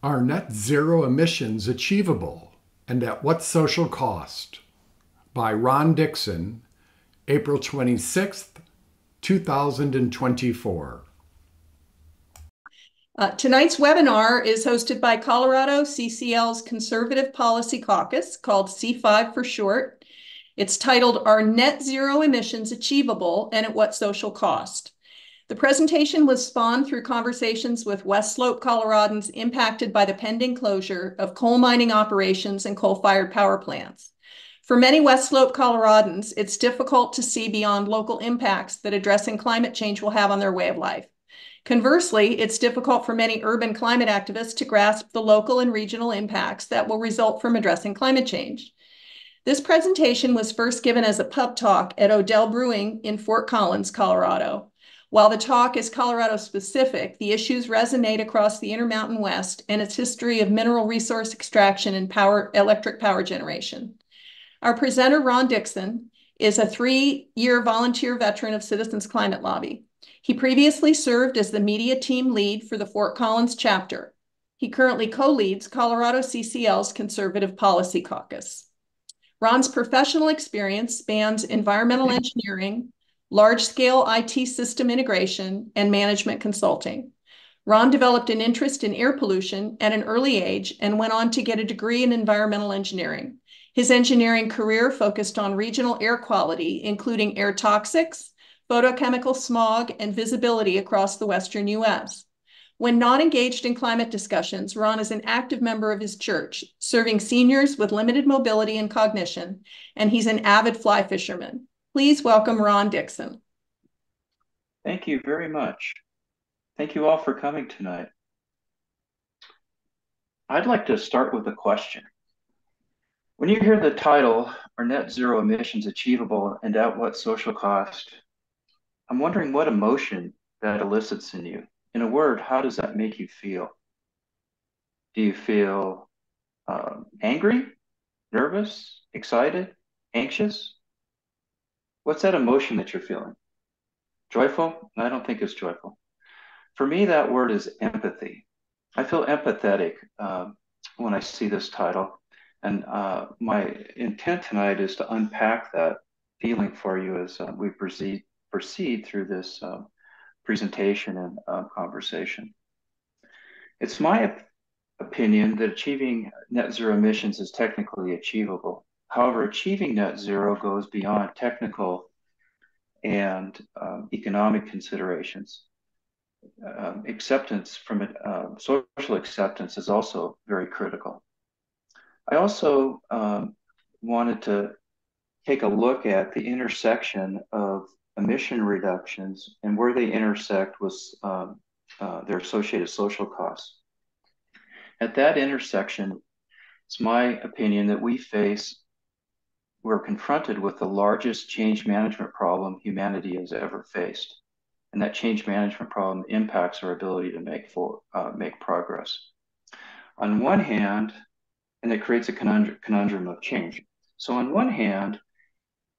Are net zero emissions achievable and at what social cost? By Ron Dixon, April 26th, 2024. Tonight's webinar is hosted by Colorado CCL's Conservative Policy Caucus, called C5 for short. It's titled, Are Net Zero Emissions Achievable and at What Social Cost? The presentation was spawned through conversations with West Slope Coloradans impacted by the pending closure of coal mining operations and coal-fired power plants. For many West Slope Coloradans, it's difficult to see beyond local impacts that addressing climate change will have on their way of life. Conversely, it's difficult for many urban climate activists to grasp the local and regional impacts that will result from addressing climate change. This presentation was first given as a pub talk at Odell Brewing in Fort Collins, Colorado. While the talk is Colorado specific, the issues resonate across the Intermountain West and its history of mineral resource extraction and electric power generation. Our presenter, Ron Dixon, is a 3-year volunteer veteran of Citizens Climate Lobby. He previously served as the media team lead for the Fort Collins chapter. He currently co-leads Colorado CCL's Conservative Policy Caucus. Ron's professional experience spans environmental engineering, large-scale IT system integration, and management consulting. Ron developed an interest in air pollution at an early age and went on to get a degree in environmental engineering. His engineering career focused on regional air quality, including air toxics, photochemical smog, and visibility across the Western U.S. When not engaged in climate discussions, Ron is an active member of his church, serving seniors with limited mobility and cognition, and he's an avid fly fisherman. Please welcome Ron Dixon. Thank you very much. Thank you all for coming tonight. I'd like to start with a question. When you hear the title, Are Net Zero Emissions Achievable and at What Social Cost? I'm wondering what emotion that elicits in you. In a word, how does that make you feel? Do you feel angry, nervous, excited, anxious? What's that emotion that you're feeling? Joyful? I don't think it's joyful. For me, that word is empathy. I feel empathetic when I see this title. And my intent tonight is to unpack that feeling for you as we proceed through this presentation and conversation. It's my opinion that achieving net zero emissions is technically achievable. However, achieving net zero goes beyond technical and economic considerations. Acceptance from it, social acceptance is also very critical. I also wanted to take a look at the intersection of emission reductions and where they intersect with their associated social costs. At that intersection, it's my opinion that we're confronted with the largest change management problem humanity has ever faced. And that change management problem impacts our ability to make progress. On one hand, and it creates a conundrum of change. So on one hand,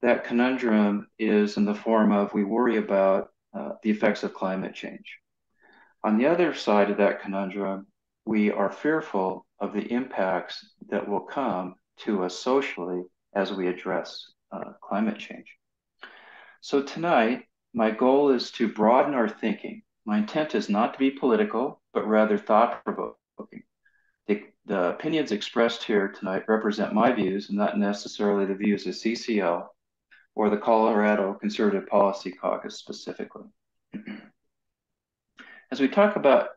that conundrum is in the form of we worry about the effects of climate change. On the other side of that conundrum, we are fearful of the impacts that will come to us socially as we address climate change. So tonight, my goal is to broaden our thinking. My intent is not to be political, but rather thought-provoking. The opinions expressed here tonight represent my views and not necessarily the views of CCL or the Colorado Conservative Policy Caucus specifically. As we talk about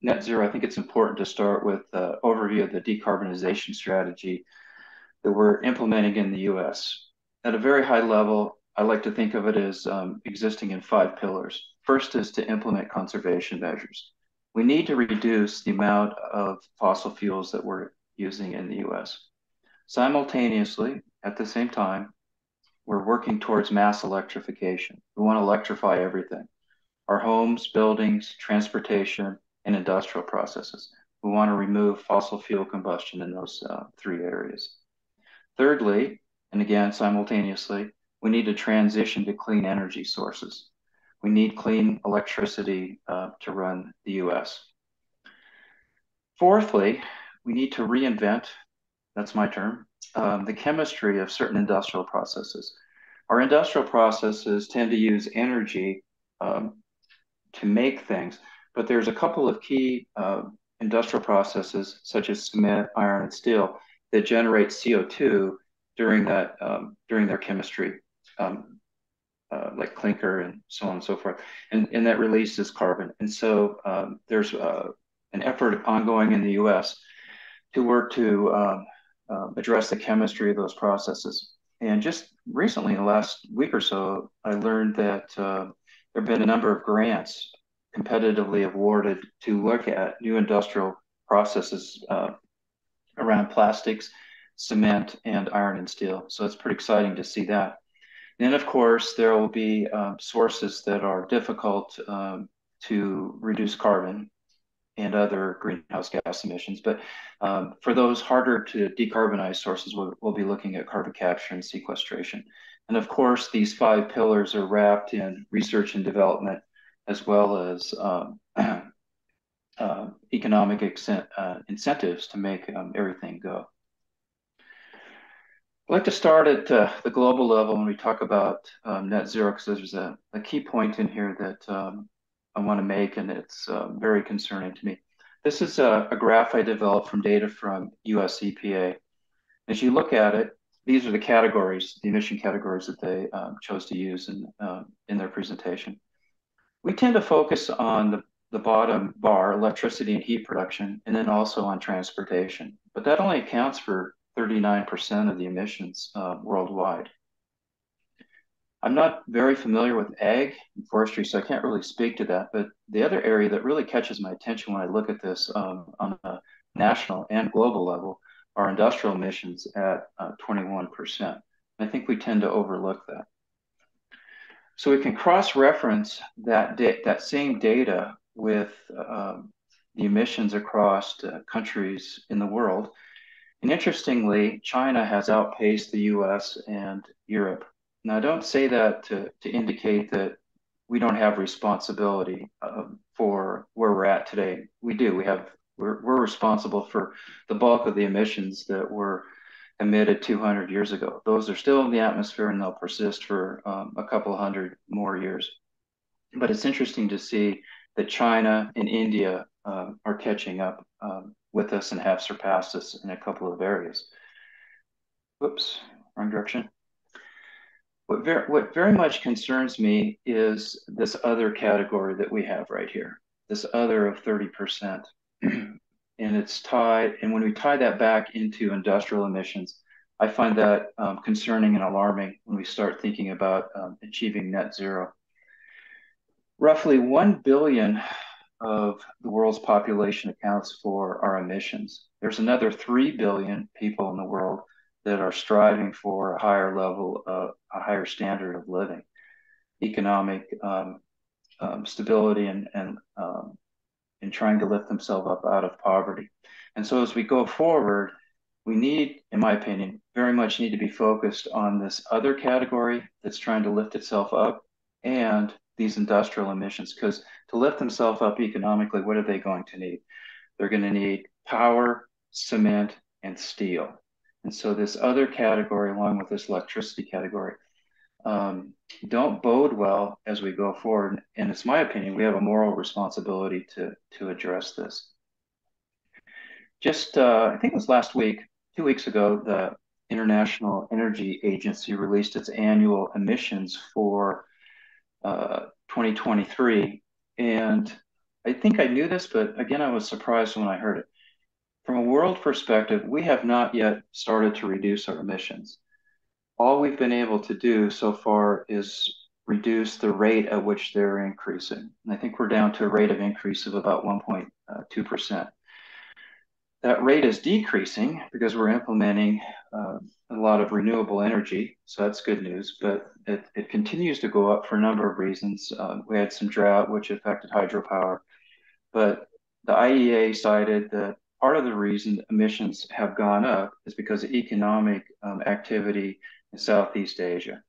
net zero, I think it's important to start with an overview of the decarbonization strategy that we're implementing in the US. At a very high level, I like to think of it as existing in 5 pillars. First is to implement conservation measures. We need to reduce the amount of fossil fuels that we're using in the US. Simultaneously, at the same time, we're working towards mass electrification. We want to electrify everything. Our homes, buildings, transportation, and industrial processes. We want to remove fossil fuel combustion in those 3 areas. Thirdly, and again, simultaneously, we need to transition to clean energy sources. We need clean electricity to run the US. Fourthly, we need to reinvent, that's my term, the chemistry of certain industrial processes. Our industrial processes tend to use energy to make things, but there's a couple of key industrial processes, such as cement, iron, and steel, that generate CO2 during their chemistry, like clinker and so on and so forth, and that releases carbon. And so there's an effort ongoing in the U.S. to work to address the chemistry of those processes. And just recently, in the last week or so, I learned that there have been a number of grants competitively awarded to look at new industrial processes around plastics, cement, and iron and steel. So it's pretty exciting to see that. And of course, there will be sources that are difficult to reduce carbon and other greenhouse gas emissions. But for those harder to decarbonize sources, we'll be looking at carbon capture and sequestration. And of course, these 5 pillars are wrapped in research and development, as well as economic incentives to make everything go. I'd like to start at the global level when we talk about net zero, because there's a key point in here that I want to make, and it's very concerning to me. This is a graph I developed from data from US EPA. As you look at it, these are the categories, the emission categories that they chose to use in their presentation. We tend to focus on the bottom bar, electricity and heat production, and then also on transportation. But that only accounts for 39% of the emissions worldwide. I'm not very familiar with ag and forestry, so I can't really speak to that. But the other area that really catches my attention when I look at this on a national and global level are industrial emissions at 21%. I think we tend to overlook that. So we can cross-reference that same data with the emissions across countries in the world. And interestingly, China has outpaced the US and Europe. Now, I don't say that to indicate that we don't have responsibility for where we're at today. We do. We're responsible for the bulk of the emissions that were emitted 200 years ago. Those are still in the atmosphere, and they'll persist for a couple hundred more years. But it's interesting to see that China and India are catching up with us and have surpassed us in a couple of areas. Whoops, wrong direction. What very much concerns me is this other category that we have right here, this other of 30%. And it's tied, and when we tie that back into industrial emissions, I find that concerning and alarming when we start thinking about achieving net zero. Roughly 1 billion of the world's population accounts for our emissions. There's another 3 billion people in the world that are striving for a higher level of a higher standard of living, economic stability, and trying to lift themselves up out of poverty. And so as we go forward, we need, in my opinion, very much need to be focused on this other category that's trying to lift itself up and these industrial emissions, because to lift themselves up economically, what are they going to need? They're going to need power, cement, and steel. And so this other category, along with this electricity category, don't bode well as we go forward. And it's my opinion, we have a moral responsibility to address this. Just, I think it was last week, 2 weeks ago, the International Energy Agency released its annual emissions for 2023. And I think I knew this, but again, I was surprised when I heard it. From a world perspective, we have not yet started to reduce our emissions. All we've been able to do so far is reduce the rate at which they're increasing. And I think we're down to a rate of increase of about 1.2%. That rate is decreasing because we're implementing a lot of renewable energy, so that's good news, but it continues to go up for a number of reasons. We had some drought, which affected hydropower, but the IEA cited that part of the reason emissions have gone up is because of economic activity in Southeast Asia.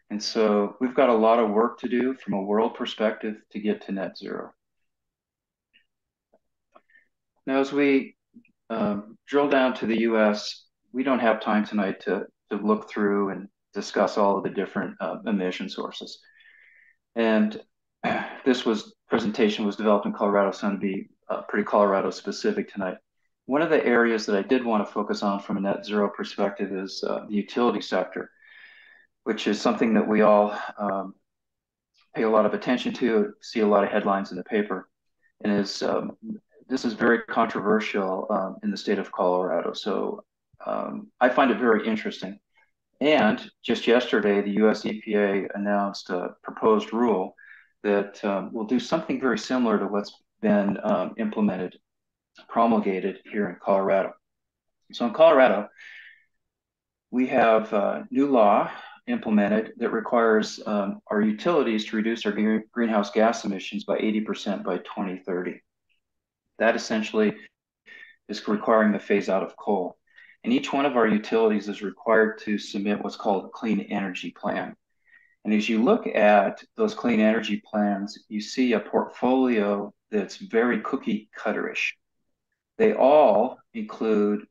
And so we've got a lot of work to do from a world perspective to get to net zero. Now, as we drill down to the U.S., we don't have time tonight to look through and discuss all of the different emission sources. And this presentation was developed in Colorado, so I'm going to be pretty Colorado specific tonight. One of the areas that I did want to focus on from a net zero perspective is the utility sector, which is something that we all pay a lot of attention to, see a lot of headlines in the paper, and this is very controversial in the state of Colorado. So I find it very interesting. And just yesterday, the US EPA announced a proposed rule that will do something very similar to what's been promulgated here in Colorado. So in Colorado, we have a new law implemented that requires our utilities to reduce our greenhouse gas emissions by 80% by 2030. That essentially is requiring the phase out of coal. And each one of our utilities is required to submit what's called a clean energy plan. And as you look at those clean energy plans, you see a portfolio that's very cookie cutterish. They all include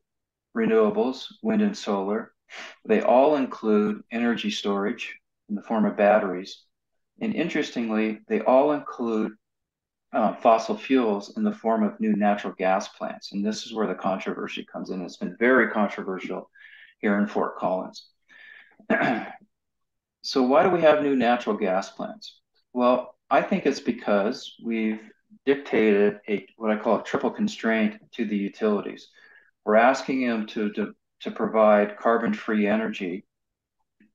renewables, wind and solar. They all include energy storage in the form of batteries. And interestingly, they all include fossil fuels in the form of new natural gas plants. And this is where the controversy comes in. It's been very controversial here in Fort Collins. So why do we have new natural gas plants? Well, I think it's because we've dictated what I call a triple constraint to the utilities. We're asking them to provide carbon-free energy.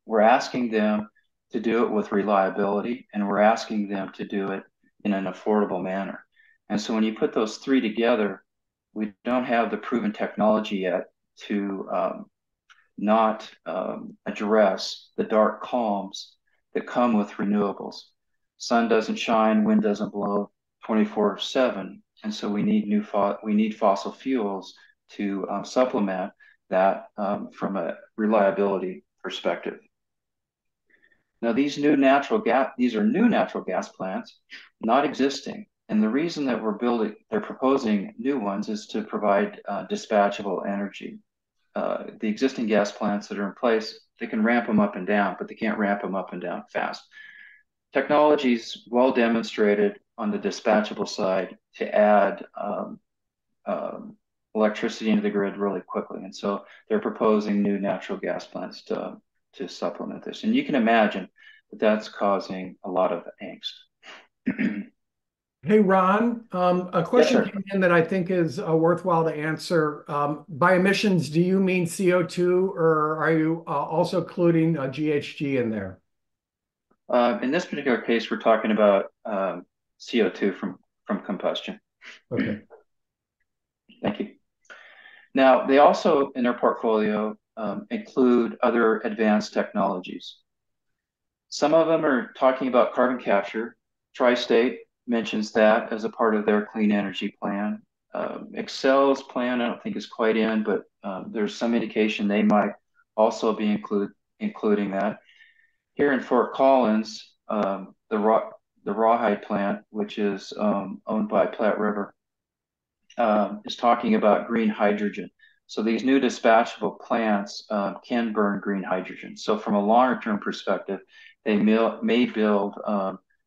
We're asking them to do it with reliability, and we're asking them to do it in an affordable manner. And so when you put those three together, we don't have the proven technology yet to not address the dark calms that come with renewables. Sun doesn't shine, wind doesn't blow 24/7, and so we need fossil fuels to supplement that from a reliability perspective. Now, these are new natural gas plants, not existing. And the reason that they're proposing new ones is to provide dispatchable energy. The existing gas plants that are in place, they can ramp them up and down, but they can't ramp them up and down fast. Technology is well demonstrated on the dispatchable side to add electricity into the grid really quickly. And so they're proposing new natural gas plants to supplement this. And you can imagine that that's causing a lot of angst. Hey, Ron, a question Yes, came in that I think is worthwhile to answer. By emissions, do you mean CO2 or are you also including GHG in there? in this particular case, we're talking about CO2 from combustion. Okay. Thank you. Now, they also, in their portfolio, include other advanced technologies. Some of them are talking about carbon capture. Tri-State mentions that as a part of their clean energy plan. Excel's plan, I don't think is quite in, but there's some indication they might also be including that. Here in Fort Collins, the Rawhide plant, which is owned by Platte River, is talking about green hydrogen. So these new dispatchable plants can burn green hydrogen. So from a longer term perspective, they may build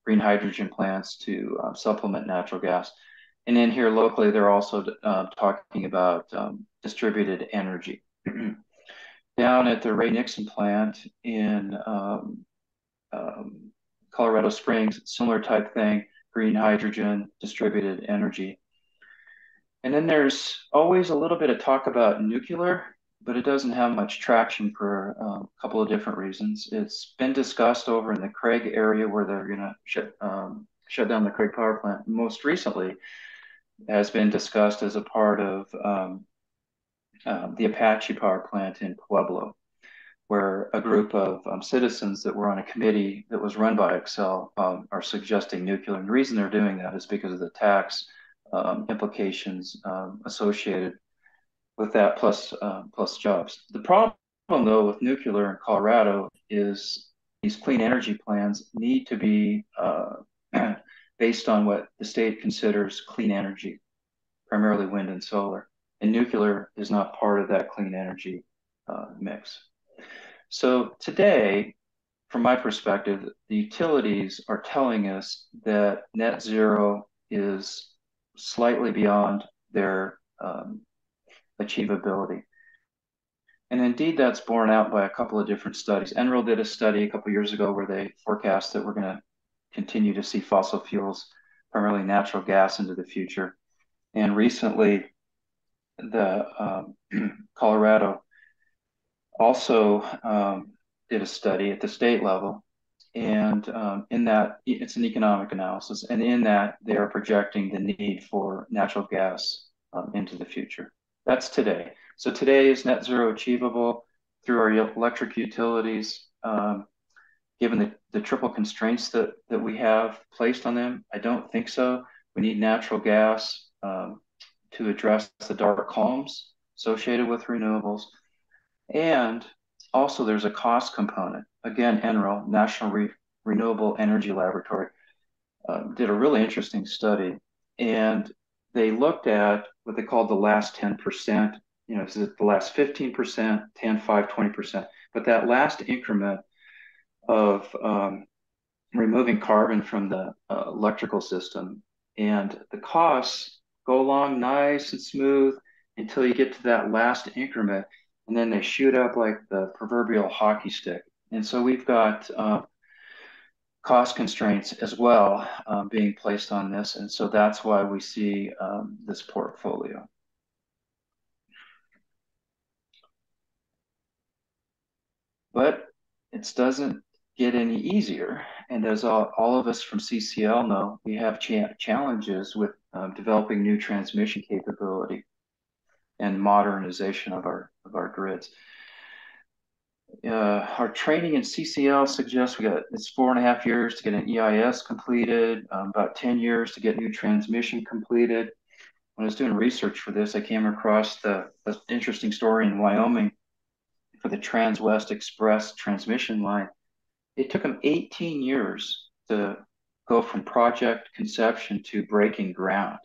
green hydrogen plants to supplement natural gas. And then here locally, they're also talking about distributed energy. Down at the Ray Nixon plant in Colorado Springs, similar type thing, green hydrogen, distributed energy. And then there's always a little bit of talk about nuclear, but it doesn't have much traction for a couple of different reasons. It's been discussed over in the Craig area where they're going to shut down the Craig power plant. Most recently has been discussed as a part of the Apache power plant in Pueblo, where a group of citizens that were on a committee that was run by Excel are suggesting nuclear. And the reason they're doing that is because of the tax implications associated with that, plus jobs. The problem, though, with nuclear in Colorado is these clean energy plans need to be based on what the state considers clean energy. primarily wind and solar. And nuclear is not part of that clean energy mix. So today, from my perspective, the utilities are telling us that net zero is slightly beyond their achievability. And indeed, that's borne out by a couple of different studies. NREL did a study a couple of years ago where they forecast that we're going to continue to see fossil fuels, primarily natural gas, into the future. And recently, the Colorado also did a study at the state level. And in that, it's an economic analysis. And in that, they are projecting the need for natural gas into the future. That's today. So today is net zero achievable through our electric utilities, given the triple constraints that we have placed on them. I don't think so. We need natural gas to address the dark columns associated with renewables. And also there's a cost component. Again, NREL, National Renewable Energy Laboratory, did a really interesting study. And they looked at what they called the last 10%. You know, is it the last 15%, 10, 5, 20%? But that last increment of removing carbon from the electrical system, and the costs go along nice and smooth until you get to that last increment, and then they shoot up like the proverbial hockey stick. And so we've got cost constraints as well being placed on this, and so that's why we see this portfolio. But it doesn't get any easier. And as all of us from CCL know, we have challenges with developing new transmission capability and modernization of our grids. Our training in CCL suggests it's 4.5 years to get an EIS completed, about 10 years to get new transmission completed. When I was doing research for this, I came across the interesting story in Wyoming for the Trans-West Express transmission line. It took them 18 years to go from project conception to breaking ground.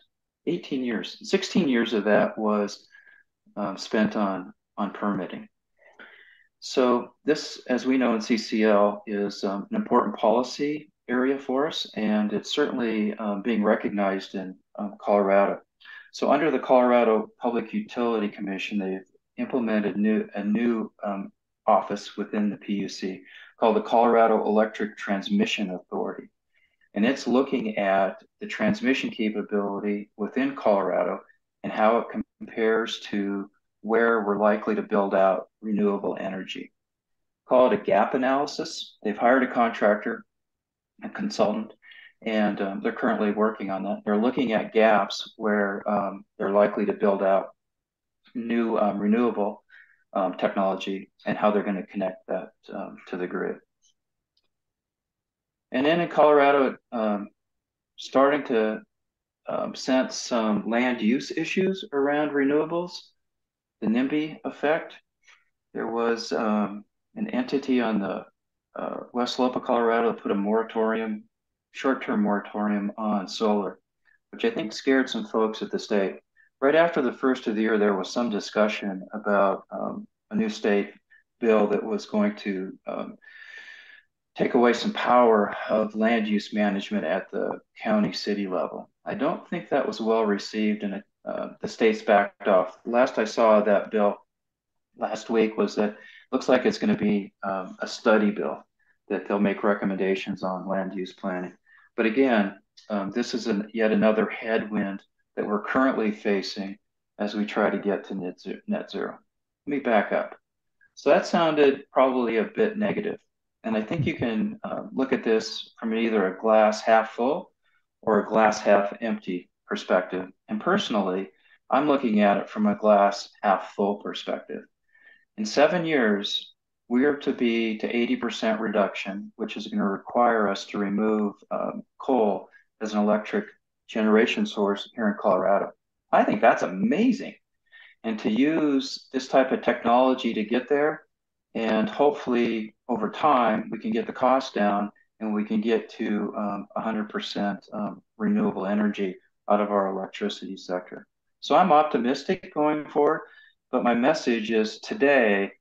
18 years. 16 years of that was spent on permitting. So this, as we know in CCL, is an important policy area for us, and it's certainly being recognized in Colorado. So under the Colorado Public Utility Commission, they've implemented a new office within the PUC called the Colorado Electric Transmission Authority. And it's looking at the transmission capability within Colorado and how it compares to where we're likely to build out renewable energy. Call it a gap analysis. They've hired a contractor, a consultant, and they're currently working on that. They're looking at gaps where they're likely to build out new renewable technology and how they're going to connect that to the grid. And then in Colorado, starting to sense some land use issues around renewables, the NIMBY effect. There was an entity on the west slope of Colorado that put a moratorium, short-term moratorium on solar, which I think scared some folks at the state. Right after the first of the year, there was some discussion about a new state bill that was going to take away some power of land use management at the county city level. I don't think that was well received, and the states backed off. Last I saw that bill last week was that it looks like it's going to be a study bill that they'll make recommendations on land use planning. But again, this is yet another headwind that we're currently facing as we try to get to net zero. Let me back up. So that sounded probably a bit negative. And I think you can look at this from either a glass half full or a glass half empty perspective. And personally, I'm looking at it from a glass half full perspective. In 7 years, we are to be to 80% reduction, which is going to require us to remove coal as an electric generation source here in Colorado. I think that's amazing. And to use this type of technology to get there, and hopefully over time, we can get the cost down and we can get to 100% renewable energy out of our electricity sector. So I'm optimistic going forward, but my message is today,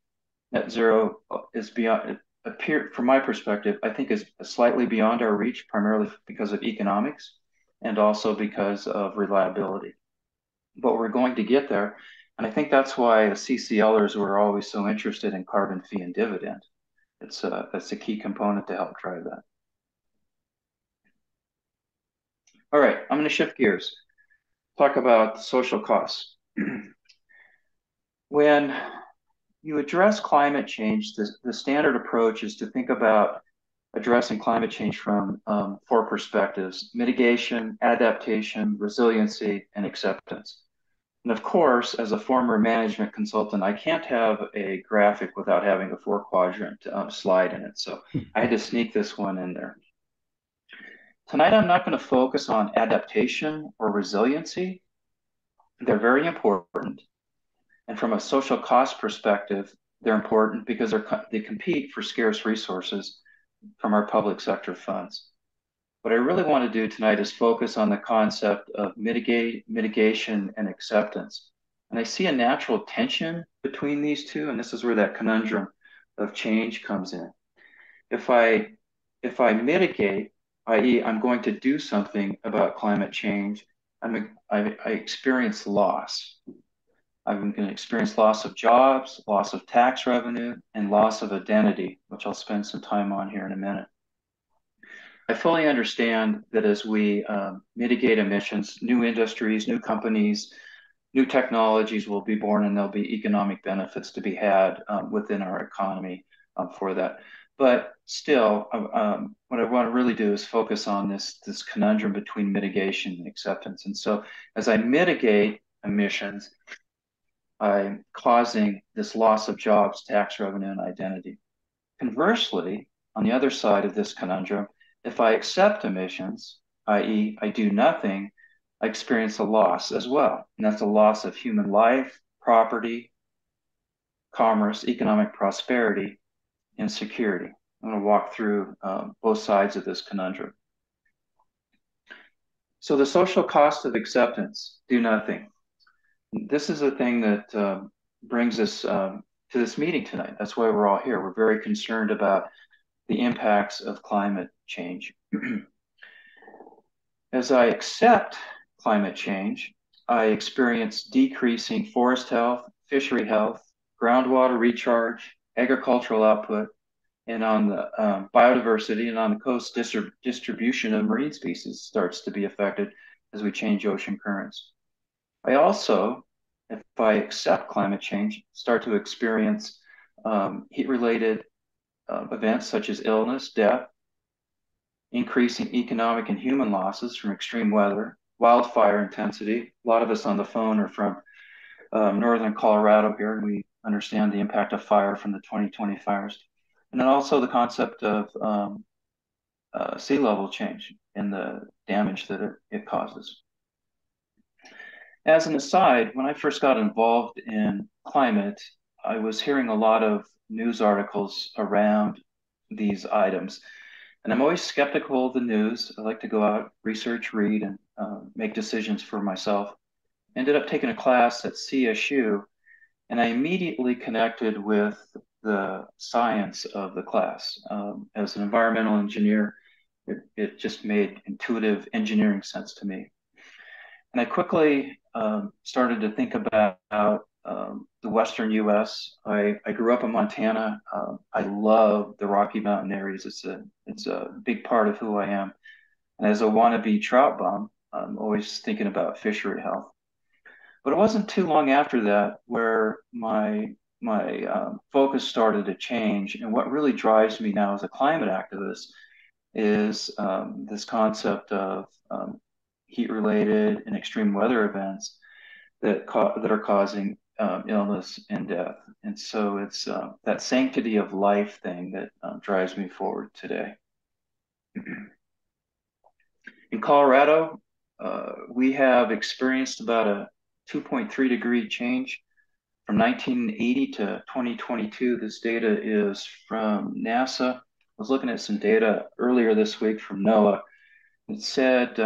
net zero is beyond, from my perspective, I think is slightly beyond our reach, primarily because of economics and also because of reliability. But we're going to get there. And I think that's why CCLers were always so interested in carbon fee and dividend. That's a key component to help drive that. All right, I'm going to shift gears, talk about social costs. When you address climate change, the standard approach is to think about addressing climate change from 4 perspectives: mitigation, adaptation, resiliency, and acceptance. And of course, as a former management consultant, I can't have a graphic without having a 4-quadrant slide in it. So I had to sneak this one in there. Tonight, I'm not going to focus on adaptation or resiliency. They're very important. And from a social cost perspective, they're important because they compete for scarce resources from our public sector funds. What I really want to do tonight is focus on the concept of mitigation and acceptance. And I see a natural tension between these two, and this is where that conundrum of change comes in. If I mitigate, i.e., I'm going to do something about climate change, I experience loss. I'm going to experience loss of jobs, loss of tax revenue, and loss of identity, which I'll spend some time on here in a minute. I fully understand that as we mitigate emissions, new industries, new companies, new technologies will be born, and there'll be economic benefits to be had within our economy for that. But still, what I want to really do is focus on this conundrum between mitigation and acceptance. And so as I mitigate emissions, I'm causing this loss of jobs, tax revenue, and identity. Conversely, on the other side of this conundrum, if I accept emissions, i.e., I do nothing, I experience a loss as well. And that's a loss of human life, property, commerce, economic prosperity, and security. I'm going to walk through both sides of this conundrum. So the social cost of acceptance, do nothing. This is the thing that brings us to this meeting tonight. That's why we're all here. We're very concerned about the impacts of climate change. As I accept climate change, I experience decreasing forest health, fishery health, groundwater recharge, agricultural output, and on the biodiversity and on the coast distribution of marine species starts to be affected as we change ocean currents. I also, if I accept climate change, start to experience heat-related events such as illness, death, increasing economic and human losses from extreme weather, wildfire intensity. A lot of us on the phone are from northern Colorado here, and we understand the impact of fire from the 2020 fires. And then also the concept of sea level change and the damage that it causes. As an aside, when I first got involved in climate, I was hearing a lot of news articles around these items. And I'm always skeptical of the news. I like to go out, research, read, and make decisions for myself. Ended up taking a class at CSU, and I immediately connected with the science of the class. As an environmental engineer, it just made intuitive engineering sense to me. And I quickly started to think about the Western U.S. I grew up in Montana. I love the Rocky Mountain areas. It's a big part of who I am. And as a wannabe trout bum, I'm always thinking about fishery health. But it wasn't too long after that where my focus started to change. And what really drives me now as a climate activist is this concept of heat-related and extreme weather events that are causing illness and death. And so it's that sanctity of life thing that drives me forward today. In Colorado, we have experienced about a 2.3 degree change from 1980 to 2022. This data is from NASA. I was looking at some data earlier this week from NOAA. It said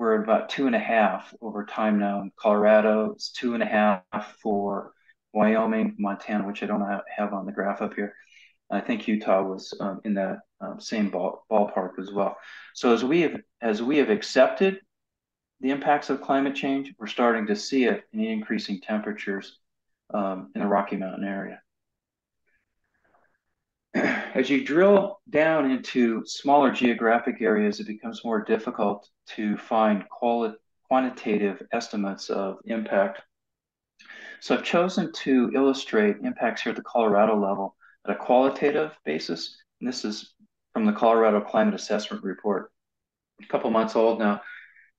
we're at about 2.5 over time now. In Colorado, it's 2.5 for Wyoming, Montana, which I don't have on the graph up here. I think Utah was in that same ballpark as well. So as we have accepted the impacts of climate change, we're starting to see it in increasing temperatures in the Rocky Mountain area. As you drill down into smaller geographic areas, it becomes more difficult to find quantitative estimates of impact. So I've chosen to illustrate impacts here at the Colorado level at a qualitative basis. And this is from the Colorado Climate Assessment Report, a couple months old now,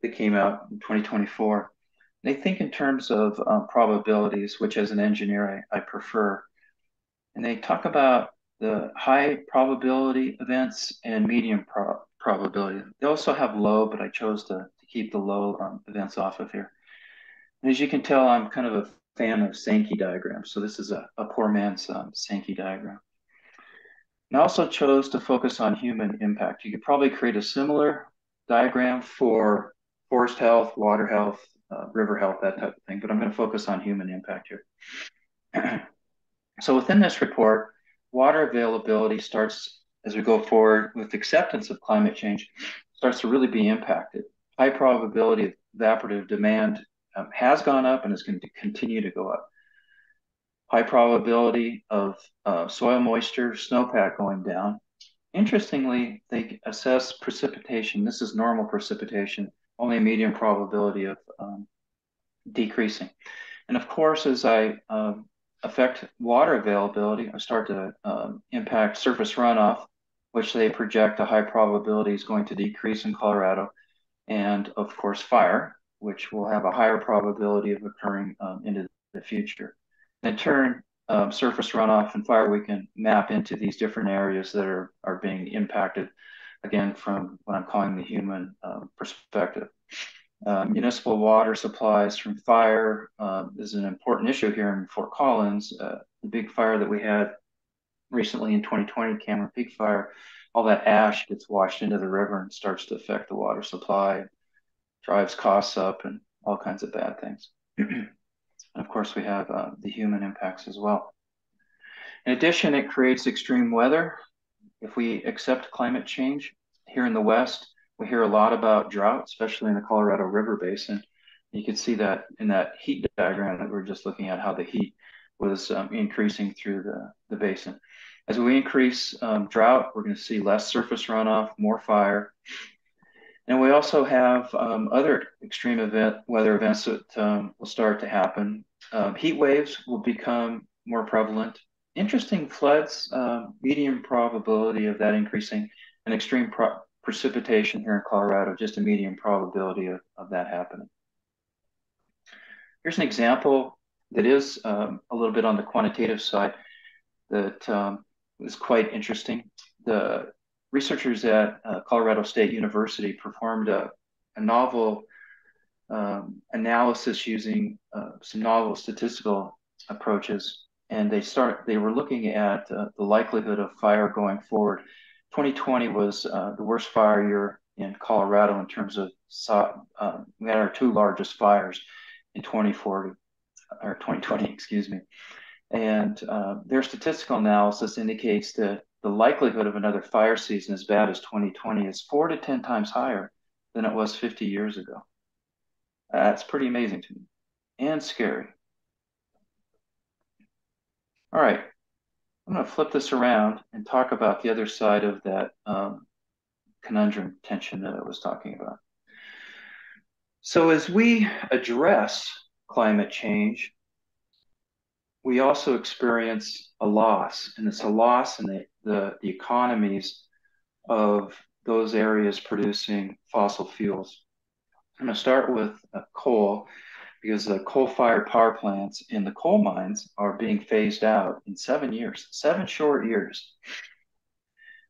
that came out in 2024. They think in terms of probabilities, which as an engineer I prefer. And they talk about the high probability events and medium probability. They also have low, but I chose to keep the low events off of here. And as you can tell, I'm kind of a fan of Sankey diagrams. So this is a poor man's Sankey diagram. And I also chose to focus on human impact. You could probably create a similar diagram for forest health, water health, river health, that type of thing, but I'm going to focus on human impact here. So within this report, water availability starts, as we go forward with acceptance of climate change, starts to really be impacted. High probability of evaporative demand has gone up and is going to continue to go up. High probability of soil moisture, snowpack going down. Interestingly, they assess precipitation. This is normal precipitation, only a medium probability of decreasing. And of course, as I affect water availability, I start to impact surface runoff, which they project a high probability is going to decrease in Colorado. And of course, fire, which will have a higher probability of occurring into the future. In turn, surface runoff and fire, we can map into these different areas that are being impacted, again, from what I'm calling the human perspective. Municipal water supplies from fire is an important issue here in Fort Collins. The big fire that we had recently in 2020, Cameron Peak Fire, all that ash gets washed into the river and starts to affect the water supply, drives costs up, and all kinds of bad things. And of course, we have the human impacts as well. In addition, it creates extreme weather. If we accept climate change here in the West, we hear a lot about drought, especially in the Colorado River Basin. You can see that in that heat diagram that we were just looking at, how the heat was increasing through the basin. As we increase drought, we're going to see less surface runoff, more fire. And we also have other extreme weather events that will start to happen. Heat waves will become more prevalent. Interesting floods, medium probability of that increasing, and extreme precipitation here in Colorado, just a medium probability of that happening. Here's an example that is a little bit on the quantitative side that is quite interesting. The researchers at Colorado State University performed a novel analysis using some novel statistical approaches, and they were looking at the likelihood of fire going forward. 2020 was the worst fire year in Colorado in terms of we had our two largest fires in 2020, excuse me. And their statistical analysis indicates that the likelihood of another fire season as bad as 2020 is 4 to 10 times higher than it was 50 years ago. That's pretty amazing to me and scary. All right, I'm going to flip this around and talk about the other side of that conundrum tension that I was talking about. So as we address climate change, we also experience a loss, and it's a loss in the economies of those areas producing fossil fuels. I'm going to start with coal, because the coal-fired power plants in the coal mines are being phased out in 7 years, 7 short years.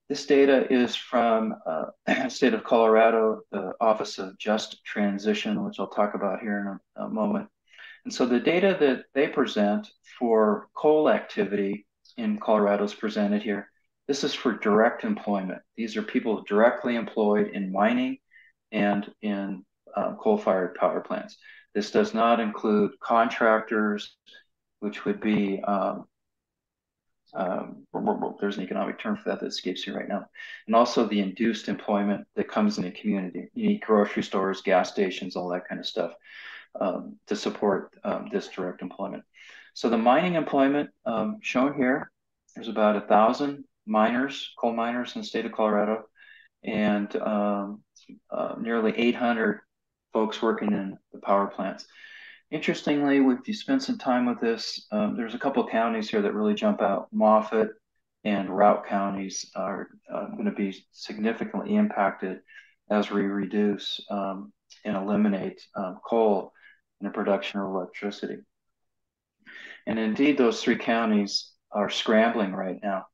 This data is from the state of Colorado, the Office of Just Transition, which I'll talk about here in a moment. And so the data that they present for coal activity in Colorado is presented here. This is for direct employment. These are people directly employed in mining and in coal-fired power plants. This does not include contractors, which would be there's an economic term for that that escapes me right now, and also the induced employment that comes in the community. You need grocery stores, gas stations, all that kind of stuff to support this direct employment. So the mining employment shown here, there's about 1,000 miners, coal miners in the state of Colorado, and nearly 800 folks working in the power plants. Interestingly, if you spend some time with this, there's a couple of counties here that really jump out. Moffat and Routt counties are going to be significantly impacted as we reduce and eliminate coal in the production of electricity. And indeed, those three counties are scrambling right now.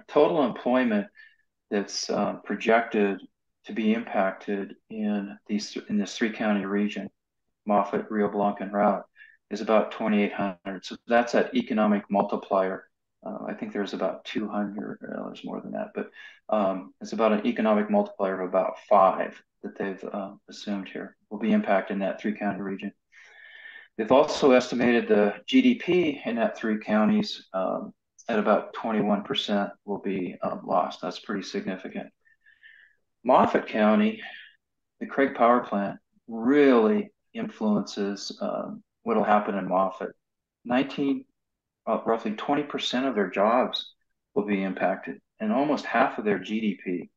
Total employment that's projected to be impacted in this 3-county region, Moffat, Rio Blanco, and Routt, is about 2,800. So that's that economic multiplier. I think there's about 200, there's more than that, but it's about an economic multiplier of about 5 that they've assumed here will be impacted in that 3-county region. They've also estimated the GDP in that 3 counties at about 21% will be lost. That's pretty significant. Moffat County, the Craig Power Plant, really influences what will happen in Moffat. Roughly 20% of their jobs will be impacted and almost half of their GDP.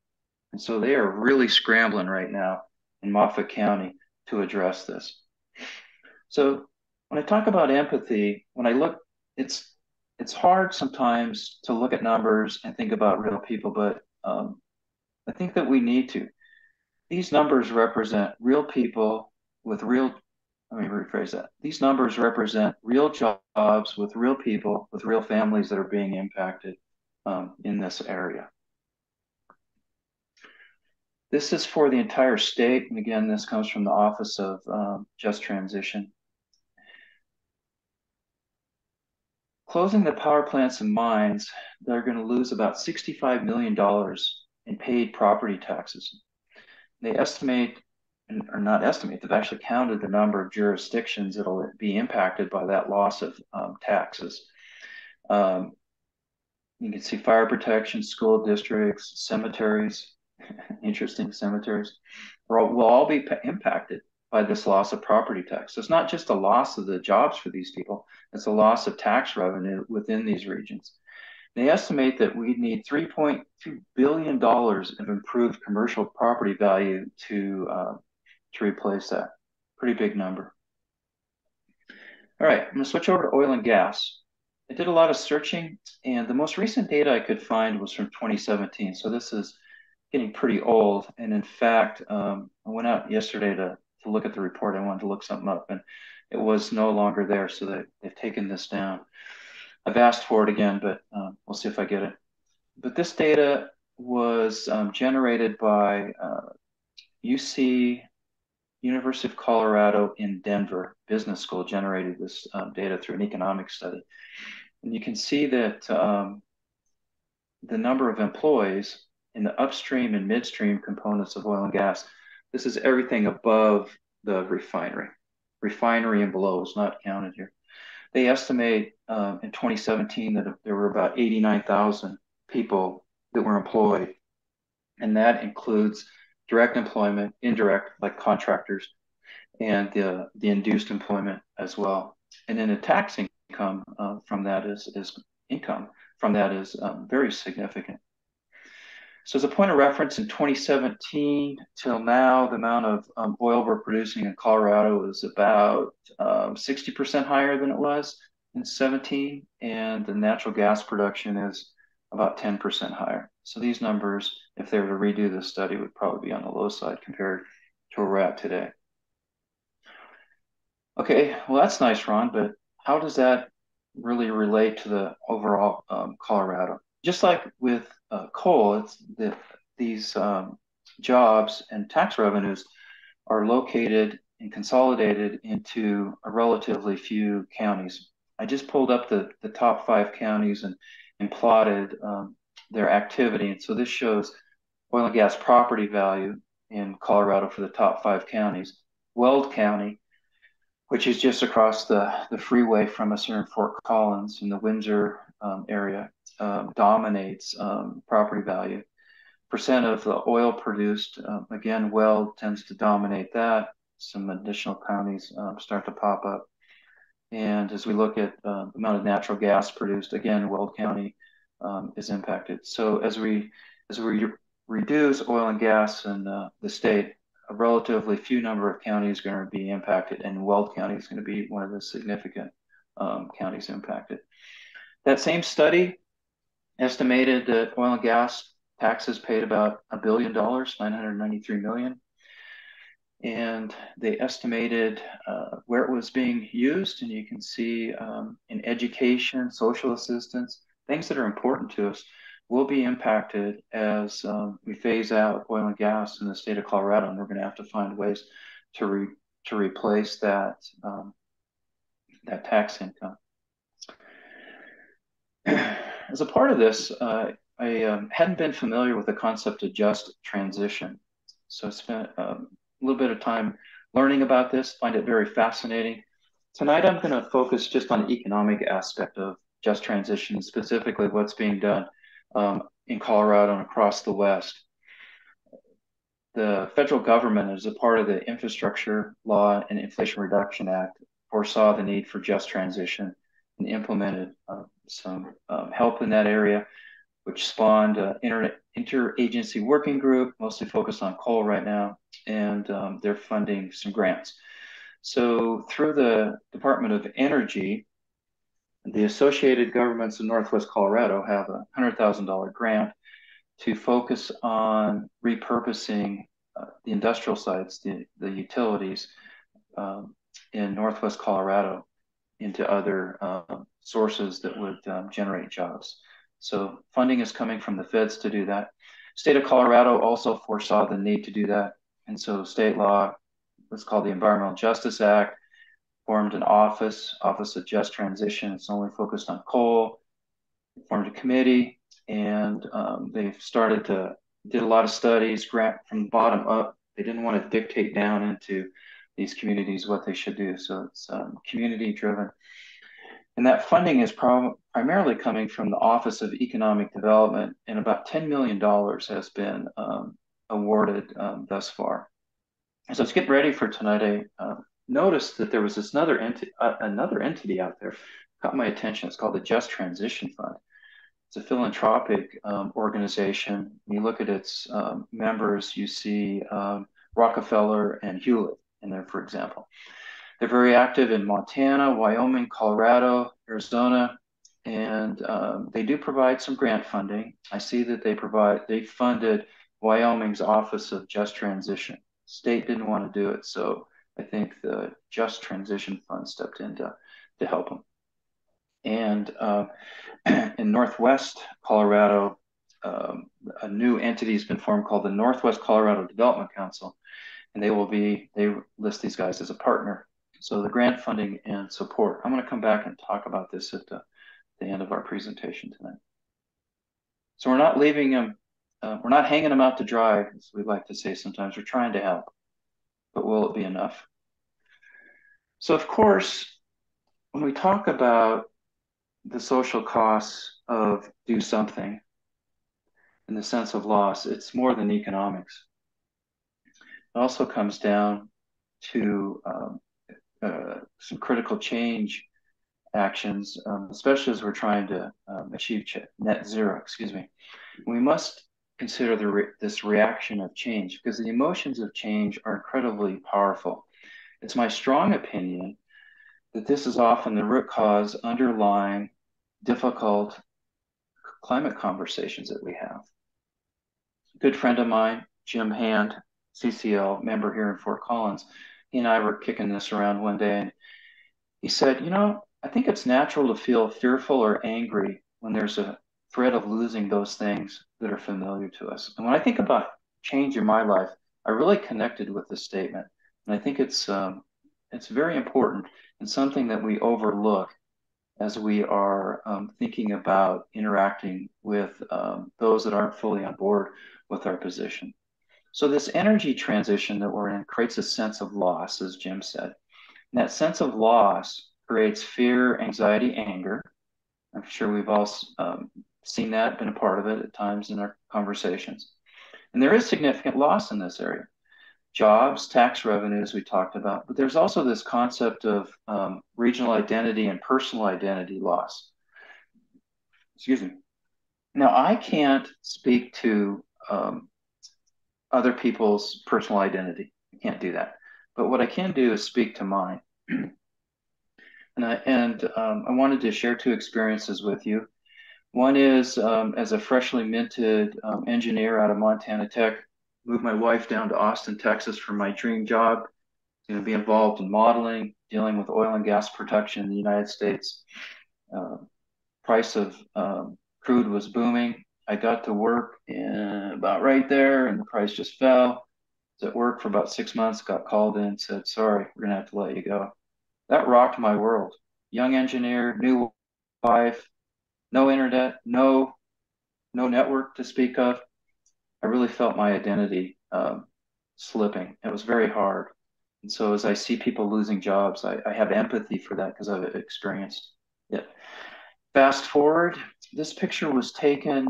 And so they are really scrambling right now in Moffat County to address this. So when I talk about empathy, when I look, it's hard sometimes to look at numbers and think about real people, but I think that we need to. These numbers represent real people with real, let me rephrase that. These numbers represent real jobs with real people, with real families that are being impacted in this area. This is for the entire state. And again, this comes from the Office of Just Transition. Closing the power plants and mines, they're going to lose about $65 million in paid property taxes. They estimate, or not estimate, they've actually counted the number of jurisdictions that will be impacted by that loss of taxes. You can see fire protection, school districts, cemeteries, interesting cemeteries, will all be impacted by this loss of property tax. So it's not just a loss of the jobs for these people, it's a loss of tax revenue within these regions. They estimate that we need $3.2 billion of improved commercial property value to replace that. Pretty big number. All right, I'm going to switch over to oil and gas. I did a lot of searching, and the most recent data I could find was from 2017. So this is getting pretty old. And in fact, I went out yesterday to look at the report. I wanted to look something up, and it was no longer there. So they've taken this down. I've asked for it again, but we'll see if I get it. But this data was generated by UC, University of Colorado in Denver Business School generated this data through an economic study. And you can see that the number of employees in the upstream and midstream components of oil and gas, this is everything above the refinery. Refinery and below is not counted here. They estimate in 2017 that there were about 89,000 people that were employed. And that includes direct employment, indirect, like contractors, and the induced employment as well. And then the tax income from that is very significant. So as a point of reference, in 2017 till now, the amount of oil we're producing in Colorado is about 60% higher than it was in 17, and the natural gas production is about 10% higher. So these numbers, if they were to redo this study, would probably be on the low side compared to where we're at today. Okay, well, that's nice, Ron, but how does that really relate to the overall Colorado? Just like with coal, it's these jobs and tax revenues are located and consolidated into a relatively few counties. I just pulled up the top 5 counties and plotted their activity. And so this shows oil and gas property value in Colorado for the top 5 counties. Weld County, which is just across the freeway from us here in Fort Collins in the Windsor area, dominates property value. Percent of the oil produced, again, Weld tends to dominate that. Some additional counties start to pop up. And as we look at the amount of natural gas produced, again, Weld County is impacted. So as we reduce oil and gas in the state, a relatively few number of counties are going to be impacted, and Weld County is going to be one of the significant counties impacted. That same study estimated that oil and gas taxes paid about $1 billion, 993 million. And they estimated where it was being used, and you can see in education, social assistance, things that are important to us will be impacted as we phase out oil and gas in the state of Colorado, and we're going to have to find ways to replace that that tax income. As a part of this, I hadn't been familiar with the concept of just transition, so I spent a little bit of time learning about this, find it very fascinating. Tonight, I'm going to focus just on the economic aspect of just transition, specifically what's being done in Colorado and across the West. The federal government, as a part of the Infrastructure Law and Inflation Reduction Act, foresaw the need for just transition and implemented some help in that area, which spawned an interagency working group, mostly focused on coal right now, and they're funding some grants. So through the Department of Energy, the associated governments of Northwest Colorado have a $100,000 grant to focus on repurposing the industrial sites, the utilities in Northwest Colorado into other sources that would generate jobs. So funding is coming from the feds to do that. State of Colorado also foresaw the need to do that. And so state law, what's called the Environmental Justice Act, formed an office of just transition. It's only focused on coal, formed a committee, and they've did a lot of studies, grant from the bottom up. They didn't want to dictate down into these communities what they should do. So it's community driven. And that funding is primarily coming from the Office of Economic Development, and about $10 million has been awarded thus far. So let's get ready for tonight. I noticed that there was this another entity out there, caught my attention. It's called the Just Transition Fund. It's a philanthropic organization. When you look at its members, you see Rockefeller and Hewlett in there, for example. They're very active in Montana, Wyoming, Colorado, Arizona, and they do provide some grant funding. I see that they funded Wyoming's Office of Just Transition. State didn't want to do it, so I think the Just Transition Fund stepped in to help them. And in Northwest Colorado, a new entity has been formed called the Northwest Colorado Development Council, and they list these guys as a partner. So the grant funding and support. I'm going to come back and talk about this at the end of our presentation tonight. So we're not leaving them, we're not hanging them out to dry, as we like to say sometimes. We're trying to help, but will it be enough? So of course, when we talk about the social costs of do something in the sense of loss, it's more than economics. It also comes down to some critical change actions, especially as we're trying to achieve net zero, We must consider this reaction of change, because the emotions of change are incredibly powerful. It's my strong opinion that this is often the root cause underlying difficult climate conversations that we have. A good friend of mine, Jim Hand, CCL member here in Fort Collins, he and I were kicking this around one day, and he said, I think it's natural to feel fearful or angry when there's a threat of losing those things that are familiar to us. And when I think about change in my life, I really connected with this statement. And I think it's very important and something that we overlook as we are thinking about interacting with those that aren't fully on board with our position. So this energy transition that we're in creates a sense of loss, as Jim said. And that sense of loss creates fear, anxiety, anger. I'm sure we've all seen that, been a part of it at times in our conversations. And there is significant loss in this area. Jobs, tax revenues, we talked about, but there's also this concept of regional identity and personal identity loss. Excuse me. Now, I can't speak to other people's personal identity. I can't do that. But what I can do is speak to mine. I wanted to share two experiences with you. One is as a freshly minted engineer out of Montana Tech, moved my wife down to Austin, Texas for my dream job. Going to be involved in modeling, dealing with oil and gas production in the United States. Price of crude was booming. I got to work about right there, and the price just fell. Was at work for about 6 months, got called in, said, sorry, we're going to have to let you go. That rocked my world. Young engineer, new wife, no internet, no network to speak of. I really felt my identity slipping. It was very hard. And so as I see people losing jobs, I have empathy for that because I've experienced it. Fast forward, this picture was taken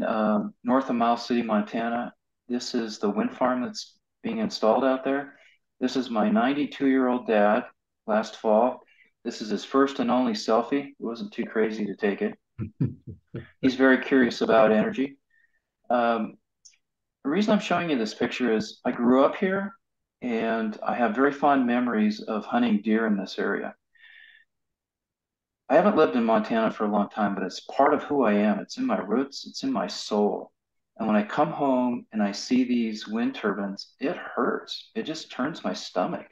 north of Miles City, Montana. This is the wind farm that's being installed out there. This is my 92-year-old dad last fall. This is his first and only selfie. It wasn't too crazy to take it. He's very curious about energy. The reason I'm showing you this picture is I grew up here and I have very fond memories of hunting deer in this area. I haven't lived in Montana for a long time, but it's part of who I am. It's in my roots, it's in my soul. And when I come home and I see these wind turbines, it hurts. It just turns my stomach.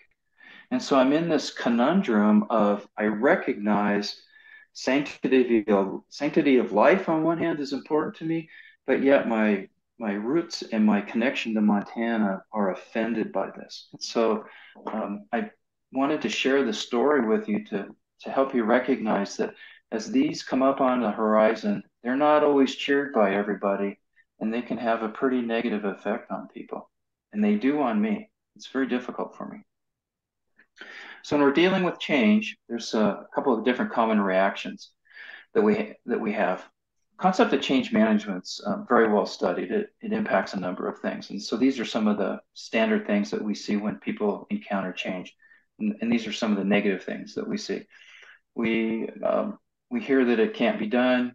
And so I'm in this conundrum of I recognize sanctity of life on one hand is important to me, but yet my roots and my connection to Montana are offended by this. And so I wanted to share the story with you to help you recognize that as these come up on the horizon, they're not always cheered by everybody, and they can have a pretty negative effect on people. And they do on me. It's very difficult for me. So when we're dealing with change, there's a couple of different common reactions that we have. Concept of change management's very well studied. It impacts a number of things. And so these are some of the standard things that we see when people encounter change. And these are some of the negative things that we see. We hear that it can't be done.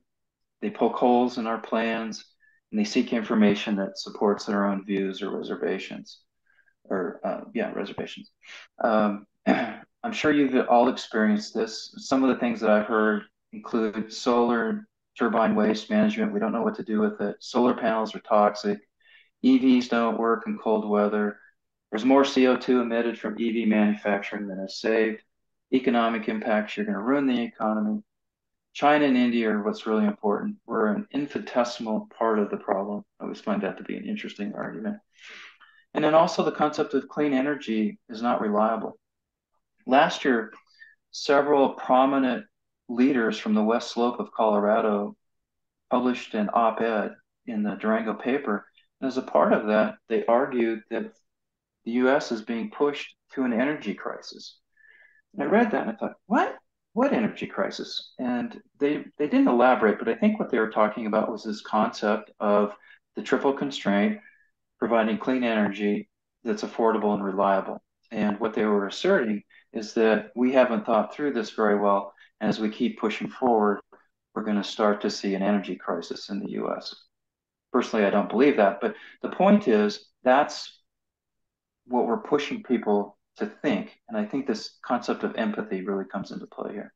They poke holes in our plans, and they seek information that supports their own views or reservations, reservations. I'm sure you've all experienced this. Some of the things that I've heard include solar turbine waste management. We don't know what to do with it. Solar panels are toxic. EVs don't work in cold weather. There's more CO2 emitted from EV manufacturing than is saved. Economic impacts, you're going to ruin the economy. China and India are what's really important. We're an infinitesimal part of the problem. I always find that to be an interesting argument. And then also the concept of clean energy is not reliable. Last year, several prominent leaders from the West Slope of Colorado published an op-ed in the Durango paper. And as a part of that, they argued that the US is being pushed to an energy crisis. And I read that and I thought, what? What energy crisis? And they didn't elaborate, but I think what they were talking about was this concept of the triple constraint, providing clean energy that's affordable and reliable. And what they were asserting is that we haven't thought through this very well. And as we keep pushing forward, we're going to start to see an energy crisis in the US. Personally, I don't believe that. But the point is, that's what we're pushing people to think. And I think this concept of empathy really comes into play here.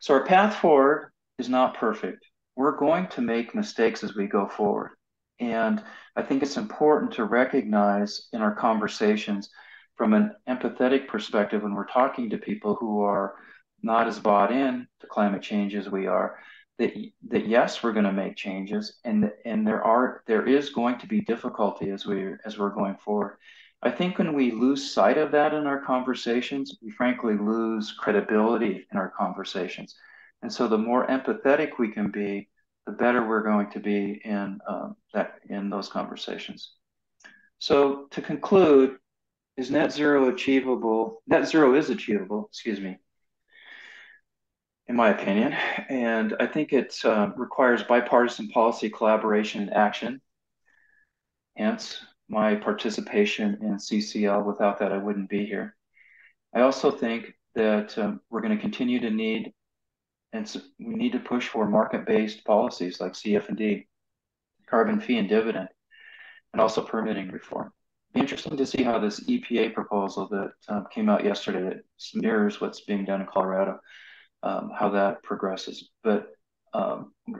So our path forward is not perfect. We're going to make mistakes as we go forward. And I think it's important to recognize in our conversations from an empathetic perspective when we're talking to people who are not as bought in to climate change as we are, that yes, we're going to make changes, and there is going to be difficulty as we're going forward. I think when we lose sight of that in our conversations, we frankly lose credibility in our conversations. And so the more empathetic we can be, the better we're going to be in those conversations. So to conclude, is net zero achievable? Net zero is achievable, excuse me, in my opinion. And I think it requires bipartisan policy collaboration and action. Hence, my participation in CCL. Without that, I wouldn't be here. I also think that we're going to continue to need, and we need to push for market-based policies like CF&D, carbon fee and dividend, and also permitting reform. It'd be interesting to see how this EPA proposal that came out yesterday that mirrors what's being done in Colorado, how that progresses. But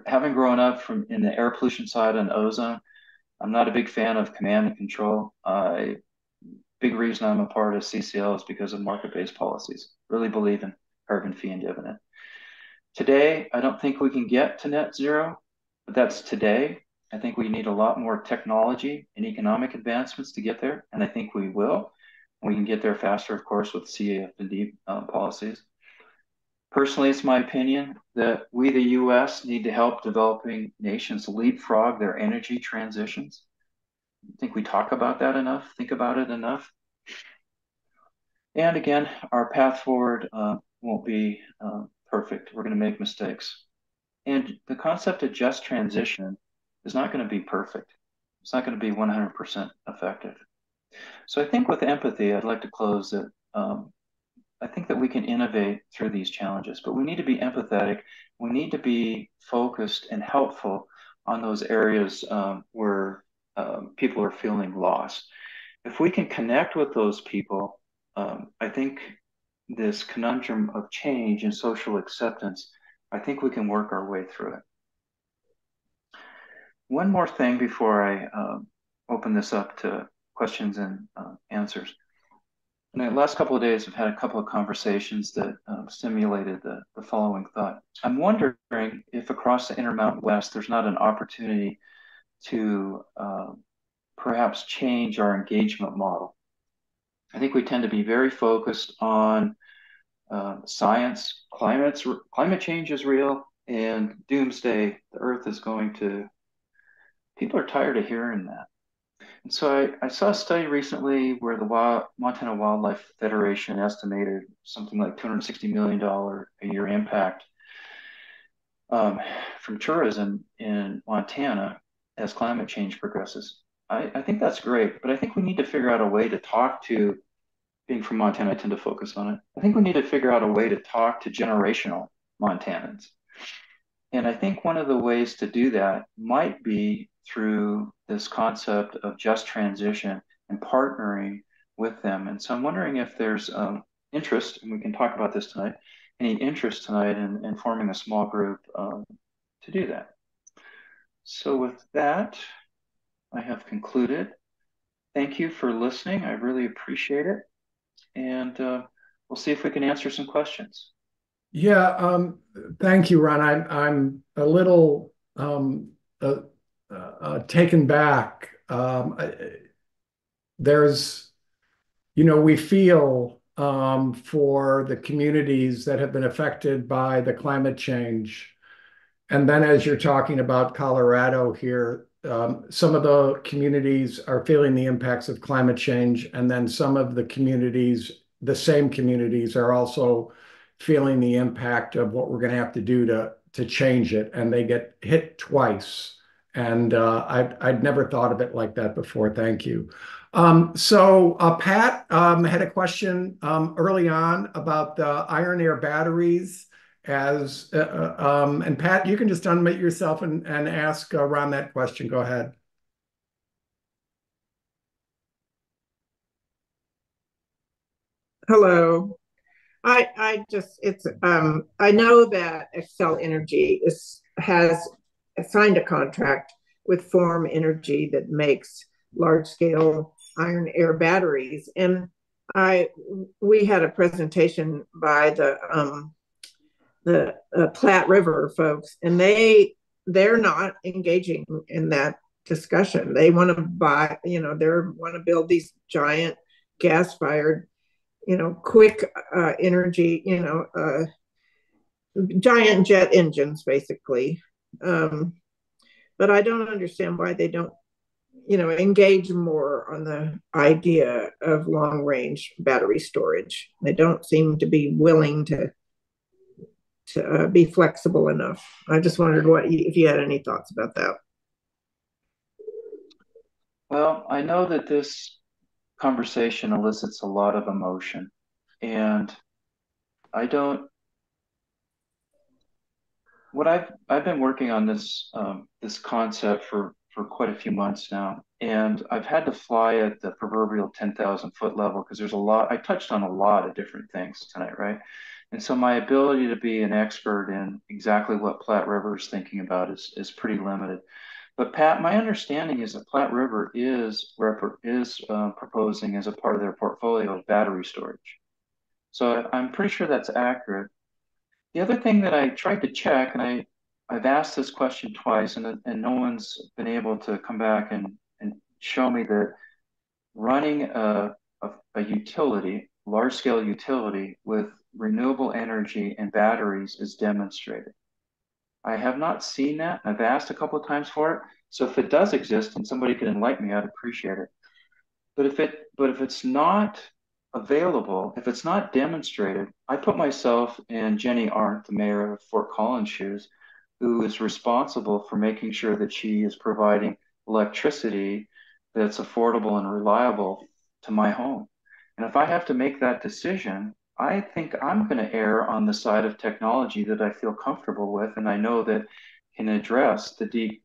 having grown up from in the air pollution side and ozone, I'm not a big fan of command and control. Big reason I'm a part of CCL is because of market-based policies. Really believe in carbon fee and dividend. Today, I don't think we can get to net zero, but that's today. I think we need a lot more technology and economic advancements to get there, and I think we will. We can get there faster, of course, with CF&D policies. Personally, it's my opinion that we, the U.S., need to help developing nations leapfrog their energy transitions. I think we talk about that enough, think about it enough. And again, our path forward won't be perfect. We're going to make mistakes. And the concept of just transition is not going to be perfect. It's not going to be 100% effective. So I think with empathy, I'd like to close that I think that we can innovate through these challenges, but we need to be empathetic. We need to be focused and helpful on those areas where people are feeling lost. If we can connect with those people, I think this conundrum of change and social acceptance, I think we can work our way through it. One more thing before I open this up to questions and answers. In the last couple of days, I've had a couple of conversations that stimulated the following thought. I'm wondering if across the Intermountain West, there's not an opportunity to perhaps change our engagement model. I think we tend to be very focused on science, climate change is real, and doomsday, the earth is going to, people are tired of hearing that. And so I saw a study recently where the Montana Wildlife Federation estimated something like $260 million a year impact from tourism in Montana as climate change progresses. I think that's great, but I think we need to figure out a way to talk to, being from Montana, I tend to focus on it. I think we need to figure out a way to talk to generational Montanans. And I think one of the ways to do that might be through this concept of just transition and partnering with them. And so I'm wondering if there's interest, and we can talk about this tonight, any interest tonight in forming a small group to do that. So with that, I have concluded. Thank you for listening. I really appreciate it. And we'll see if we can answer some questions. Yeah, thank you, Ron. I'm a little taken back. There's, we feel for the communities that have been affected by the climate change. And then as you're talking about Colorado here, some of the communities are feeling the impacts of climate change, and then some of the communities, the same communities, are also feeling the impact of what we're going to have to do to change it, and they get hit twice. And I'd never thought of it like that before. Thank you. So Pat had a question early on about the iron air batteries. And Pat, you can just unmute yourself and ask Ron that question. Go ahead. Hello. I know that Xcel Energy has signed a contract with Form Energy that makes large scale iron air batteries. And we had a presentation by the Platte River folks, and they're not engaging in that discussion. They want to buy, they want to build these giant gas-fired, quick energy, giant jet engines, basically. But I don't understand why they don't engage more on the idea of long range battery storage. They don't seem to be willing to be flexible enough. I just wondered if you had any thoughts about that. Well, I know that this conversation elicits a lot of emotion, and I don't. What I've been working on this concept for quite a few months now, and I've had to fly at the proverbial 10,000 foot level because there's a lot. I touched on a lot of different things tonight, right? And so my ability to be an expert in exactly what Platte River is thinking about is pretty limited. But Pat, my understanding is that Platte River is proposing as a part of their portfolio battery storage. So I'm pretty sure that's accurate. The other thing that I tried to check, and I've asked this question twice, and no one's been able to come back and show me that running a utility, large scale utility with renewable energy and batteries is demonstrated. I have not seen that. I've asked a couple of times for it. So if it does exist and somebody could enlighten me, I'd appreciate it. But if it's not available, if it's not demonstrated, I put myself in Jenny Arndt, the mayor of Fort Collins shoes, who is responsible for making sure that she is providing electricity that's affordable and reliable to my home. And if I have to make that decision, I think I'm going to err on the side of technology that I feel comfortable with, and I know that can address the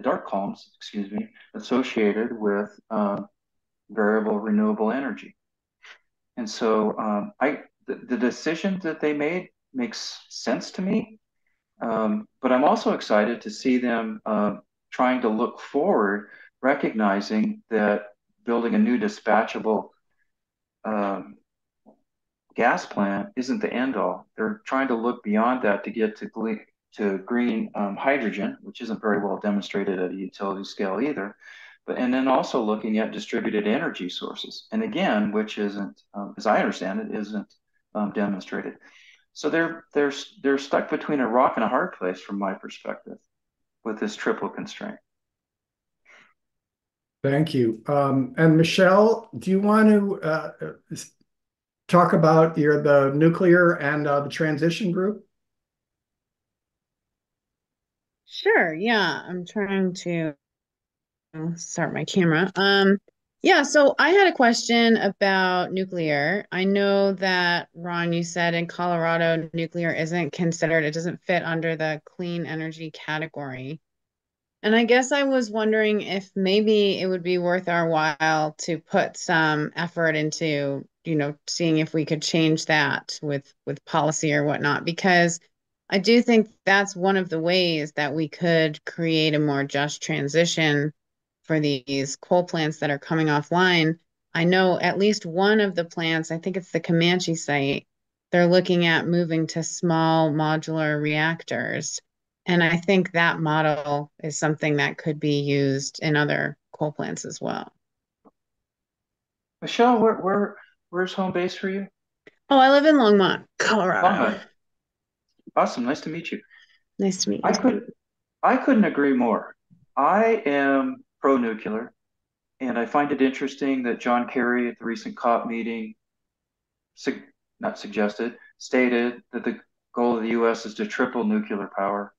dark columns, excuse me, associated with variable renewable energy. And so the decision that they made makes sense to me, but I'm also excited to see them trying to look forward, recognizing that building a new dispatchable um, gas plant isn't the end all. They're trying to look beyond that to get to green hydrogen, which isn't very well demonstrated at a utility scale either. And then also looking at distributed energy sources, and again, which isn't, as I understand it, isn't demonstrated. So they're stuck between a rock and a hard place from my perspective with this triple constraint. Thank you. And Michelle, do you want to talk about the nuclear and the transition group? Sure, yeah. I'm trying to start my camera. Yeah, so I had a question about nuclear. I know that, Ron, you said in Colorado, nuclear isn't considered, it doesn't fit under the clean energy category. And I guess I was wondering if maybe it would be worth our while to put some effort into, seeing if we could change that with policy or whatnot, because I do think that's one of the ways that we could create a more just transition for these coal plants that are coming offline. I know at least one of the plants, I think it's the Comanche site, they're looking at moving to small modular reactors. And I think that model is something that could be used in other coal plants as well. Michelle, where's home base for you? Oh, I live in Longmont, Colorado. Longmont. Awesome, nice to meet you. Nice to meet I you. couldn't agree more. I am pro-nuclear, and I find it interesting that John Kerry at the recent COP meeting stated that the goal of the U.S. is to triple nuclear power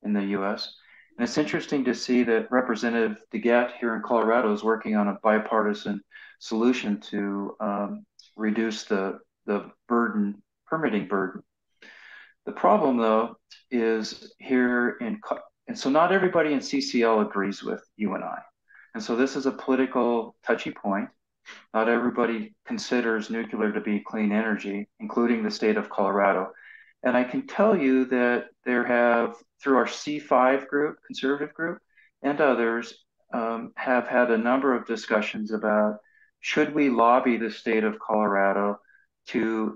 in the U.S. And it's interesting to see that Representative DeGette here in Colorado is working on a bipartisan solution to reduce the permitting burden. The problem, though, is and so not everybody in CCL agrees with you and I. And so this is a political touchy point. Not everybody considers nuclear to be clean energy, including the state of Colorado. And I can tell you that through our C5 group, conservative group, and others, have had a number of discussions about should we lobby the state of Colorado to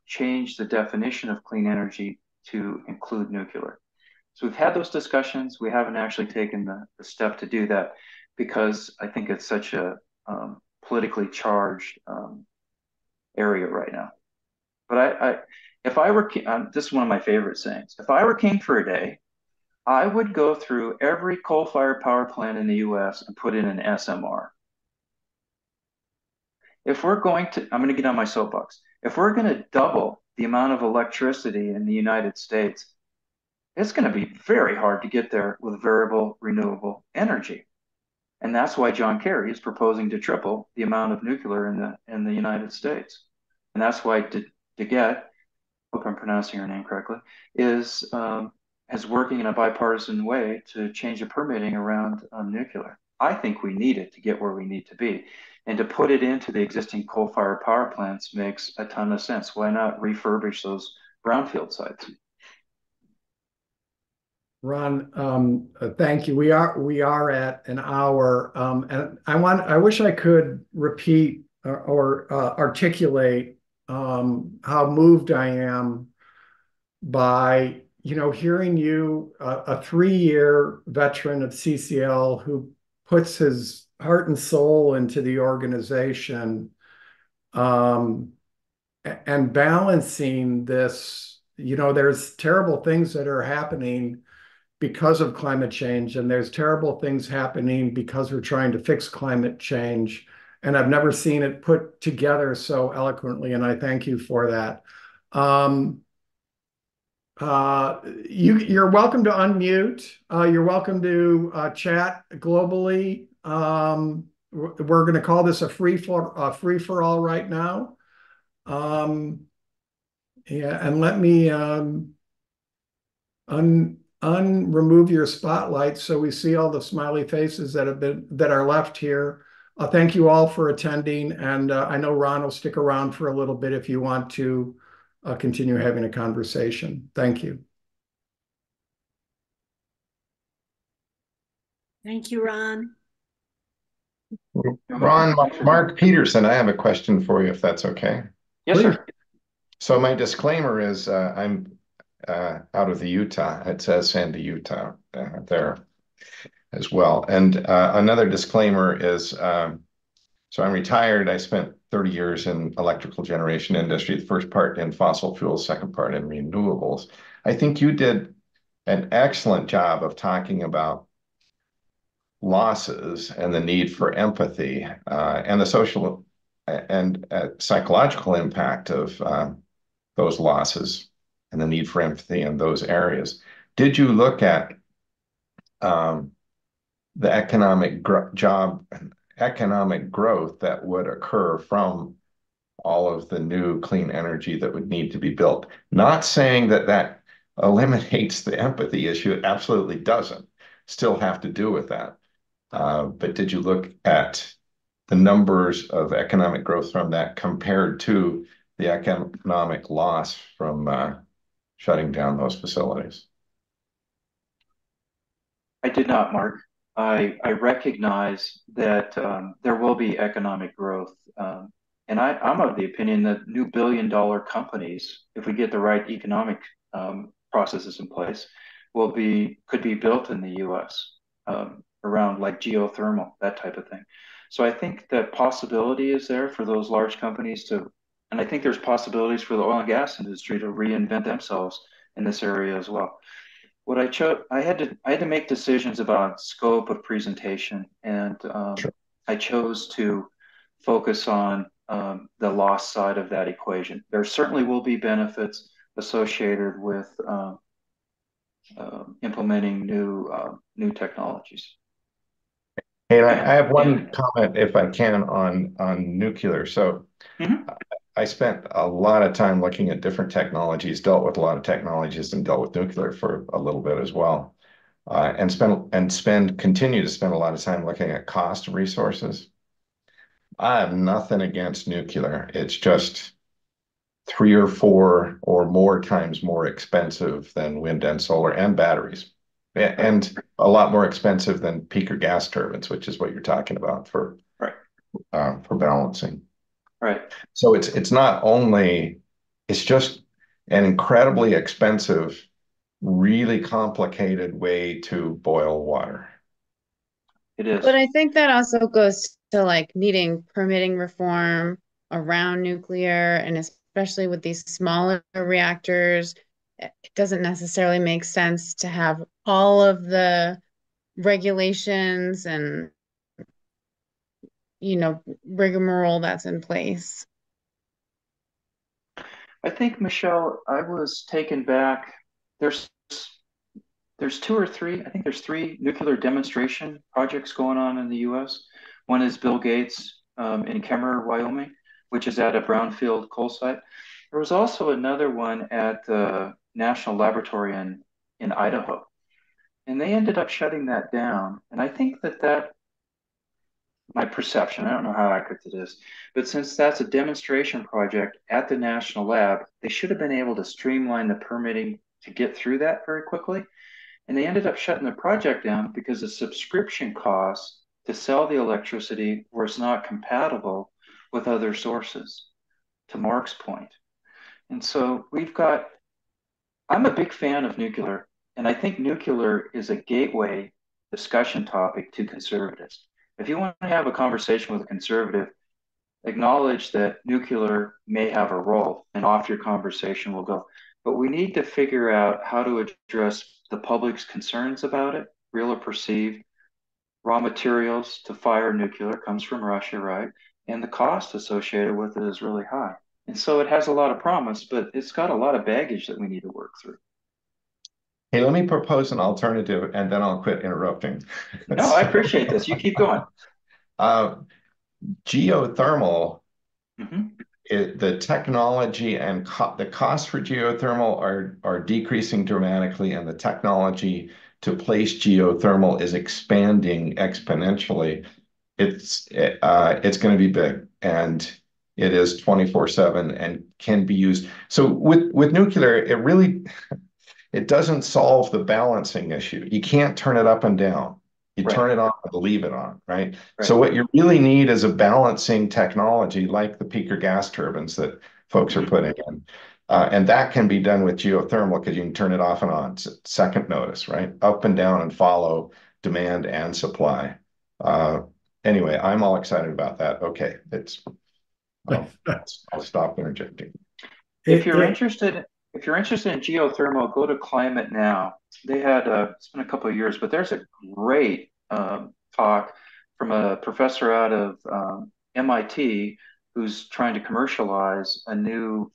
change the definition of clean energy to include nuclear. So we've had those discussions. We haven't actually taken the step to do that because I think it's such a politically charged area right now. But if I were, this is one of my favorite sayings. If I were king for a day, I would go through every coal-fired power plant in the US and put in an SMR. If we're going to, I'm going to get on my soapbox. If we're going to double the amount of electricity in the United States, it's going to be very hard to get there with variable renewable energy. And that's why John Kerry is proposing to triple the amount of nuclear in the United States. And that's why DeGette, hope I'm pronouncing her name correctly, is working in a bipartisan way to change the permitting around nuclear. I think we need it to get where we need to be. And to put it into the existing coal-fired power plants makes a ton of sense. Why not refurbish those brownfield sites? Ron, thank you. We are at an hour, and I wish I could repeat or articulate how moved I am by hearing you, a 3-year veteran of CCL who puts his heart and soul into the organization, um, and balancing this. There's terrible things that are happening because of climate change, and there's terrible things happening because we're trying to fix climate change. And I've never seen it put together so eloquently, and I thank you for that. Um, you're welcome to unmute. You're welcome to chat globally. We're going to call this a free for all right now. Yeah, and let me unremove your spotlight so we see all the smiley faces that are left here. Thank you all for attending, and I know Ron will stick around for a little bit if you want to continue having a conversation. Thank you. Thank you, Ron. Ron, Mark Peterson, I have a question for you, if that's okay. Yes, Please. sir. So my disclaimer is I'm out of the Utah. It says Sandy, Utah there as well. And another disclaimer is, so I'm retired. I spent 30 years in electrical generation industry, the first part in fossil fuels, second part in renewables. I think you did an excellent job of talking about losses and the need for empathy and the social and psychological impact of those losses and the need for empathy in those areas. Did you look at the economic growth that would occur from all of the new clean energy that would need to be built? Not saying that that eliminates the empathy issue. It absolutely doesn't. Still have to do with that. But did you look at the numbers of economic growth from that compared to the economic loss from shutting down those facilities? I did not, Mark. I recognize that there will be economic growth. And I'm of the opinion that new billion-dollar companies, if we get the right economic processes in place, could be built in the U.S. Around like geothermal, that type of thing. So I think that possibility is there for those large companies to, and I think there's possibilities for the oil and gas industry to reinvent themselves in this area as well. What I chose, I had to make decisions about scope of presentation, and Sure. I chose to focus on the loss side of that equation. There certainly will be benefits associated with implementing new technologies. And I have one comment, if I can, on nuclear. So Mhm. I spent a lot of time looking at different technologies, dealt with a lot of technologies, and dealt with nuclear for a little bit as well. Continue to spend a lot of time looking at cost of resources. I have nothing against nuclear. It's just 3 or 4 or more times more expensive than wind and solar and batteries, and a lot more expensive than peaker gas turbines, which is what you're talking about for Right. For balancing. Right. So it's not only, it's just an incredibly expensive, really complicated way to boil water. It is. But I think that also goes to like needing permitting reform around nuclear, and especially with these smaller reactors. it doesn't necessarily make sense to have all of the regulations and, rigmarole that's in place. I think, Michelle, I was taken back. There's there's two or three, I think there's three nuclear demonstration projects going on in the US. One is Bill Gates in Kemmerer, Wyoming, which is at a brownfield coal site. There was also another one at the National Laboratory in Idaho, and they ended up shutting that down. And I think that my perception, I don't know how accurate it is, but since that's a demonstration project at the national lab, they should have been able to streamline the permitting to get through that very quickly. And they ended up shutting the project down because the subscription costs to sell the electricity was not compatible with other sources, to Mark's point. And so I'm a big fan of nuclear, and I think nuclear is a gateway discussion topic to conservatives. If you want to have a conversation with a conservative, acknowledge that nuclear may have a role, and off your conversation will go. But we need to figure out how to address the public's concerns about it, real or perceived. Raw materials to fire nuclear comes from Russia, right? And the cost associated with it is really high. And so it has a lot of promise, but it's got a lot of baggage that we need to work through. Hey, let me propose an alternative and then I'll quit interrupting. No, I appreciate this. You keep going. Geothermal, Mhm. the technology and the cost for geothermal are decreasing dramatically, and the technology to place geothermal is expanding exponentially. It's going to be big, and it is 24/7 and can be used. So with nuclear, it doesn't solve the balancing issue. You can't turn it up and down. You Right, turn it on or leave it on, right? right. So what you really need is a balancing technology like the peaker gas turbines that folks are Mhm. putting in. And that can be done with geothermal because you can turn it off and on. Second notice, right? Up and down and follow demand and supply. Uh, anyway, I'm all excited about that. Okay, I'll, I'll stop interjecting. If It, you're it, interested, if you're interested in geothermal, go to Climate Now. They had it's been a couple of years, but there's a great talk from a professor out of MIT who's trying to commercialize a new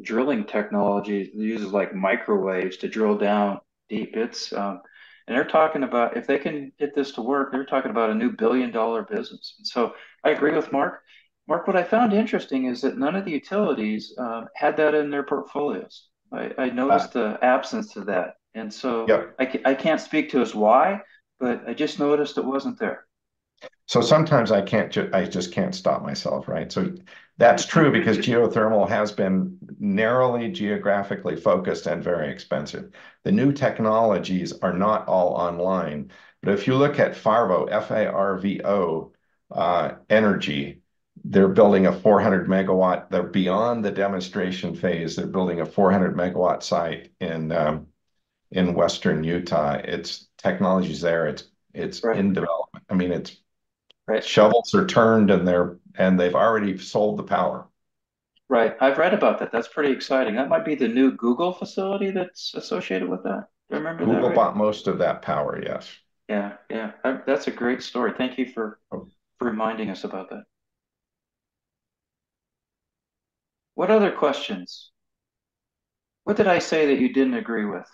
drilling technology that uses like microwaves to drill down deep. And they're talking about if they can get this to work, they're talking about a new $1 billion business. And so I agree with Mark. Mark, what I found interesting is that none of the utilities had that in their portfolios. I Uh, noticed the absence of that. And so yeah. I can't speak to as why, but I just noticed it wasn't there. So sometimes I just can't stop myself, right? So that's true because geothermal has been narrowly geographically focused and very expensive. The new technologies are not all online, but if you look at Farvo, Farvo, energy, they're building a 400 megawatt. They're beyond the demonstration phase. They're building a 400 megawatt site in Western Utah. It's technology's there. It's Right, in development. I mean, it's right. shovels are turned and they've already sold the power. Right. I've read about that. That's pretty exciting. That might be the new Google facility that's associated with that. Do I remember that Google right? bought most of that power, yes. Yeah, yeah. That's a great story. Thank you Oh, for reminding us about that. What other questions? What did I say that you didn't agree with?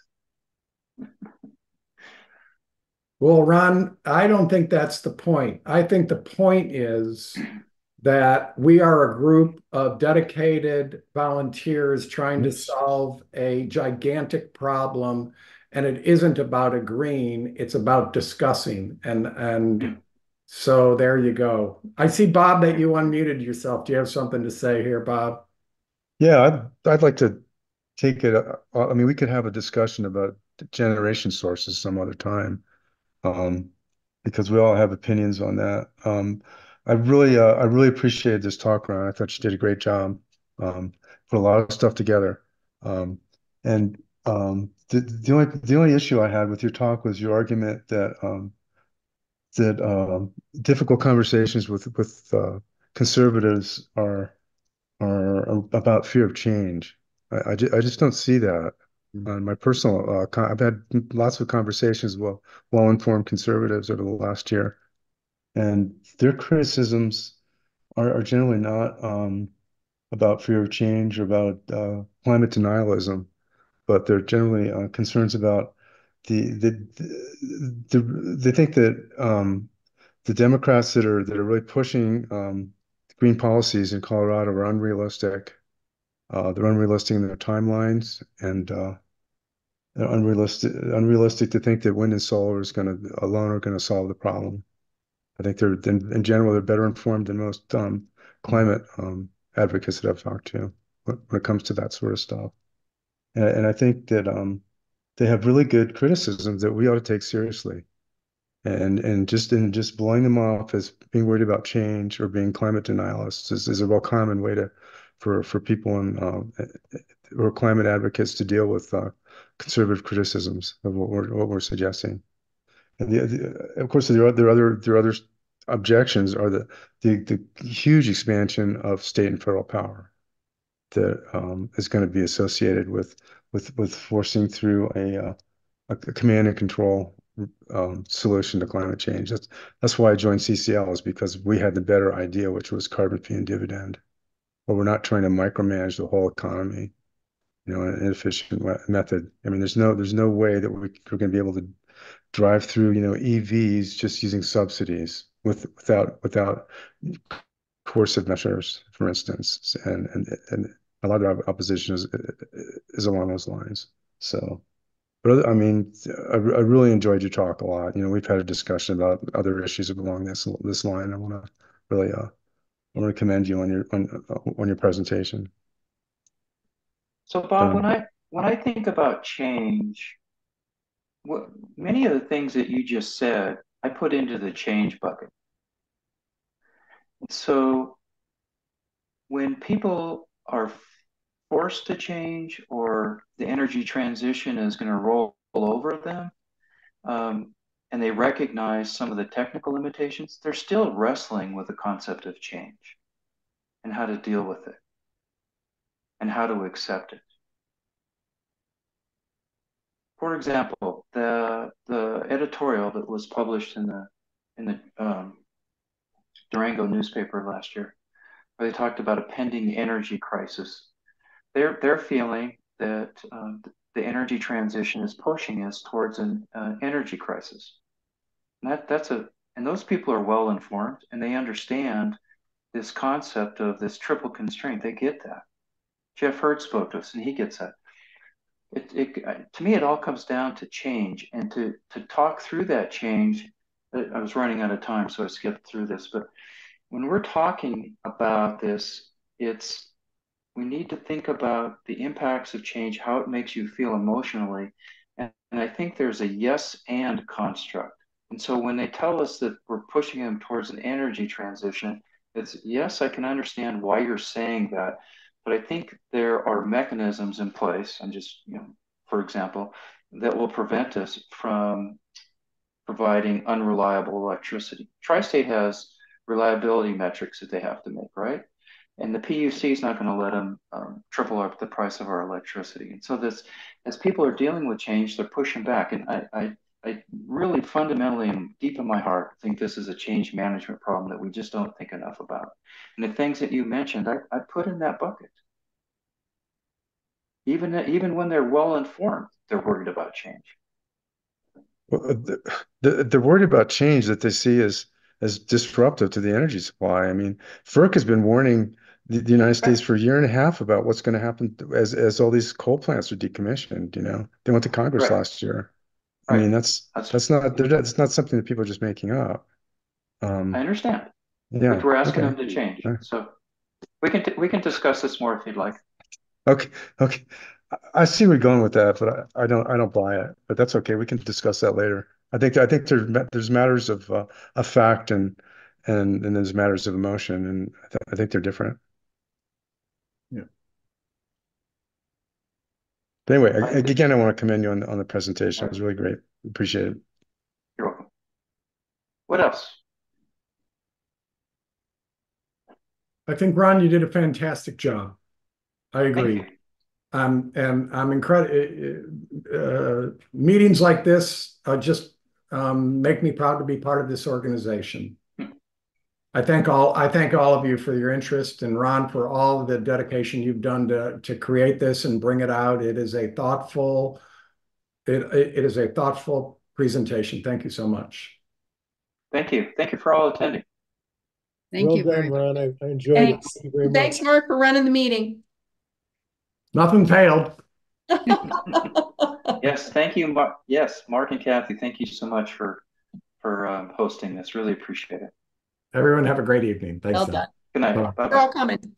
well, Ron, I don't think that's the point. I think the point is that we are a group of dedicated volunteers trying to solve a gigantic problem, and it isn't about agreeing, it's about discussing. And so there you go. I see, Bob, that you unmuted yourself. Do you have something to say here, Bob? Yeah, I'd like to take it. I mean, we could have a discussion about generation sources some other time, um, because we all have opinions on that. I really appreciated this talk, Ron. I thought you did a great job. Put a lot of stuff together. And the only issue I had with your talk was your argument that difficult conversations with conservatives are about fear of change. I just don't see that. My personal, I've had lots of conversations with well-informed conservatives over the last year, and their criticisms are generally not about fear of change or about climate denialism, but they're generally concerns about they think that the Democrats that are really pushing green policies in Colorado are unrealistic. They're unrealistic in their timelines, and they're unrealistic to think that wind and solar is going to alone are going to solve the problem. I think they're in general they're better informed than most climate advocates that I've talked to when it comes to that sort of stuff. And I think that they have really good criticisms that we ought to take seriously. And just blowing them off as being worried about change or being climate denialists is a real common way for people who are climate advocates to deal with conservative criticisms of what we're suggesting. And of course, there are other objections are the huge expansion of state and federal power that is going to be associated with forcing through a command and control solution to climate change. That's why I joined CCL is because we had the better idea, which was carbon fee and dividend. But we're not trying to micromanage the whole economy, in an inefficient method. I mean, there's no way that we're going to be able to drive through, EVs just using subsidies without coercive measures, for instance. And a lot of opposition is along those lines. So. But I mean, I really enjoyed your talk a lot. We've had a discussion about other issues along this line. I want to commend you on your presentation. So Bob, when I think about change, many of the things that you just said, I put into the change bucket. So when people are forced to change or the energy transition is going to roll over them, and they recognize some of the technical limitations, they're still wrestling with the concept of change and how to deal with it and how to accept it. For example, the editorial that was published in the Durango newspaper last year, where they talked about a pending energy crisis. They're feeling that the energy transition is pushing us towards an energy crisis. And those people are well informed and they understand this concept of this triple constraint. They get that. Jeff Hurd spoke to us and he gets that. To me, it all comes down to change and to talk through that change. I was running out of time, so I skipped through this. But when we're talking about this, we need to think about the impacts of change, how it makes you feel emotionally. And I think there's a yes and construct. And so when they tell us that we're pushing them towards an energy transition, it's yes, I can understand why you're saying that. But I think there are mechanisms in place, and just, for example, that will prevent us from providing unreliable electricity. Tri-State has reliability metrics that they have to make, right? And the PUC is not going to let them triple up the price of our electricity. And so as people are dealing with change, they're pushing back. And I really fundamentally and deep in my heart think this is a change management problem that we just don't think enough about. And the things that you mentioned, I put in that bucket. Even when they're well informed, they're worried about change. Well, they're worried about change that they see as disruptive to the energy supply. I mean, FERC has been warning the United States for a year and a half about what's going to happen as all these coal plants are decommissioned. They went to Congress Right. last year. I Right. mean, that's not something that people are just making up. I understand, Yeah. but we're asking Okay. them to change. So we can discuss this more if you'd like. Okay. Okay. I see where you're going with that, but I don't buy it. But that's okay. We can discuss that later. I think there's matters of fact and there's matters of emotion, and I think they're different. Yeah. But anyway, again, I want to commend you on the presentation. It was really great. Appreciate it. You're welcome. What else? I think, Ron, you did a fantastic job. I Thank agree. you. And I'm incredible. Meetings like this just make me proud to be part of this organization. I thank all of you for your interest, and Ron for all of the dedication you've done to create this and bring it out. It is a thoughtful presentation. Thank you so much. Thank you. Thank you for all attending. Thank Well you done, very much. Ron. I enjoyed Thanks. it. Thank you very much. Thanks, Mark, for running the meeting. Nothing failed. Yes, thank you, Mark. Yes, Mark and Kathy, thank you so much for hosting this. Really appreciate it. Everyone have a great evening. Thanks. Well done. Good night. Bye. Bye We're bye. all coming.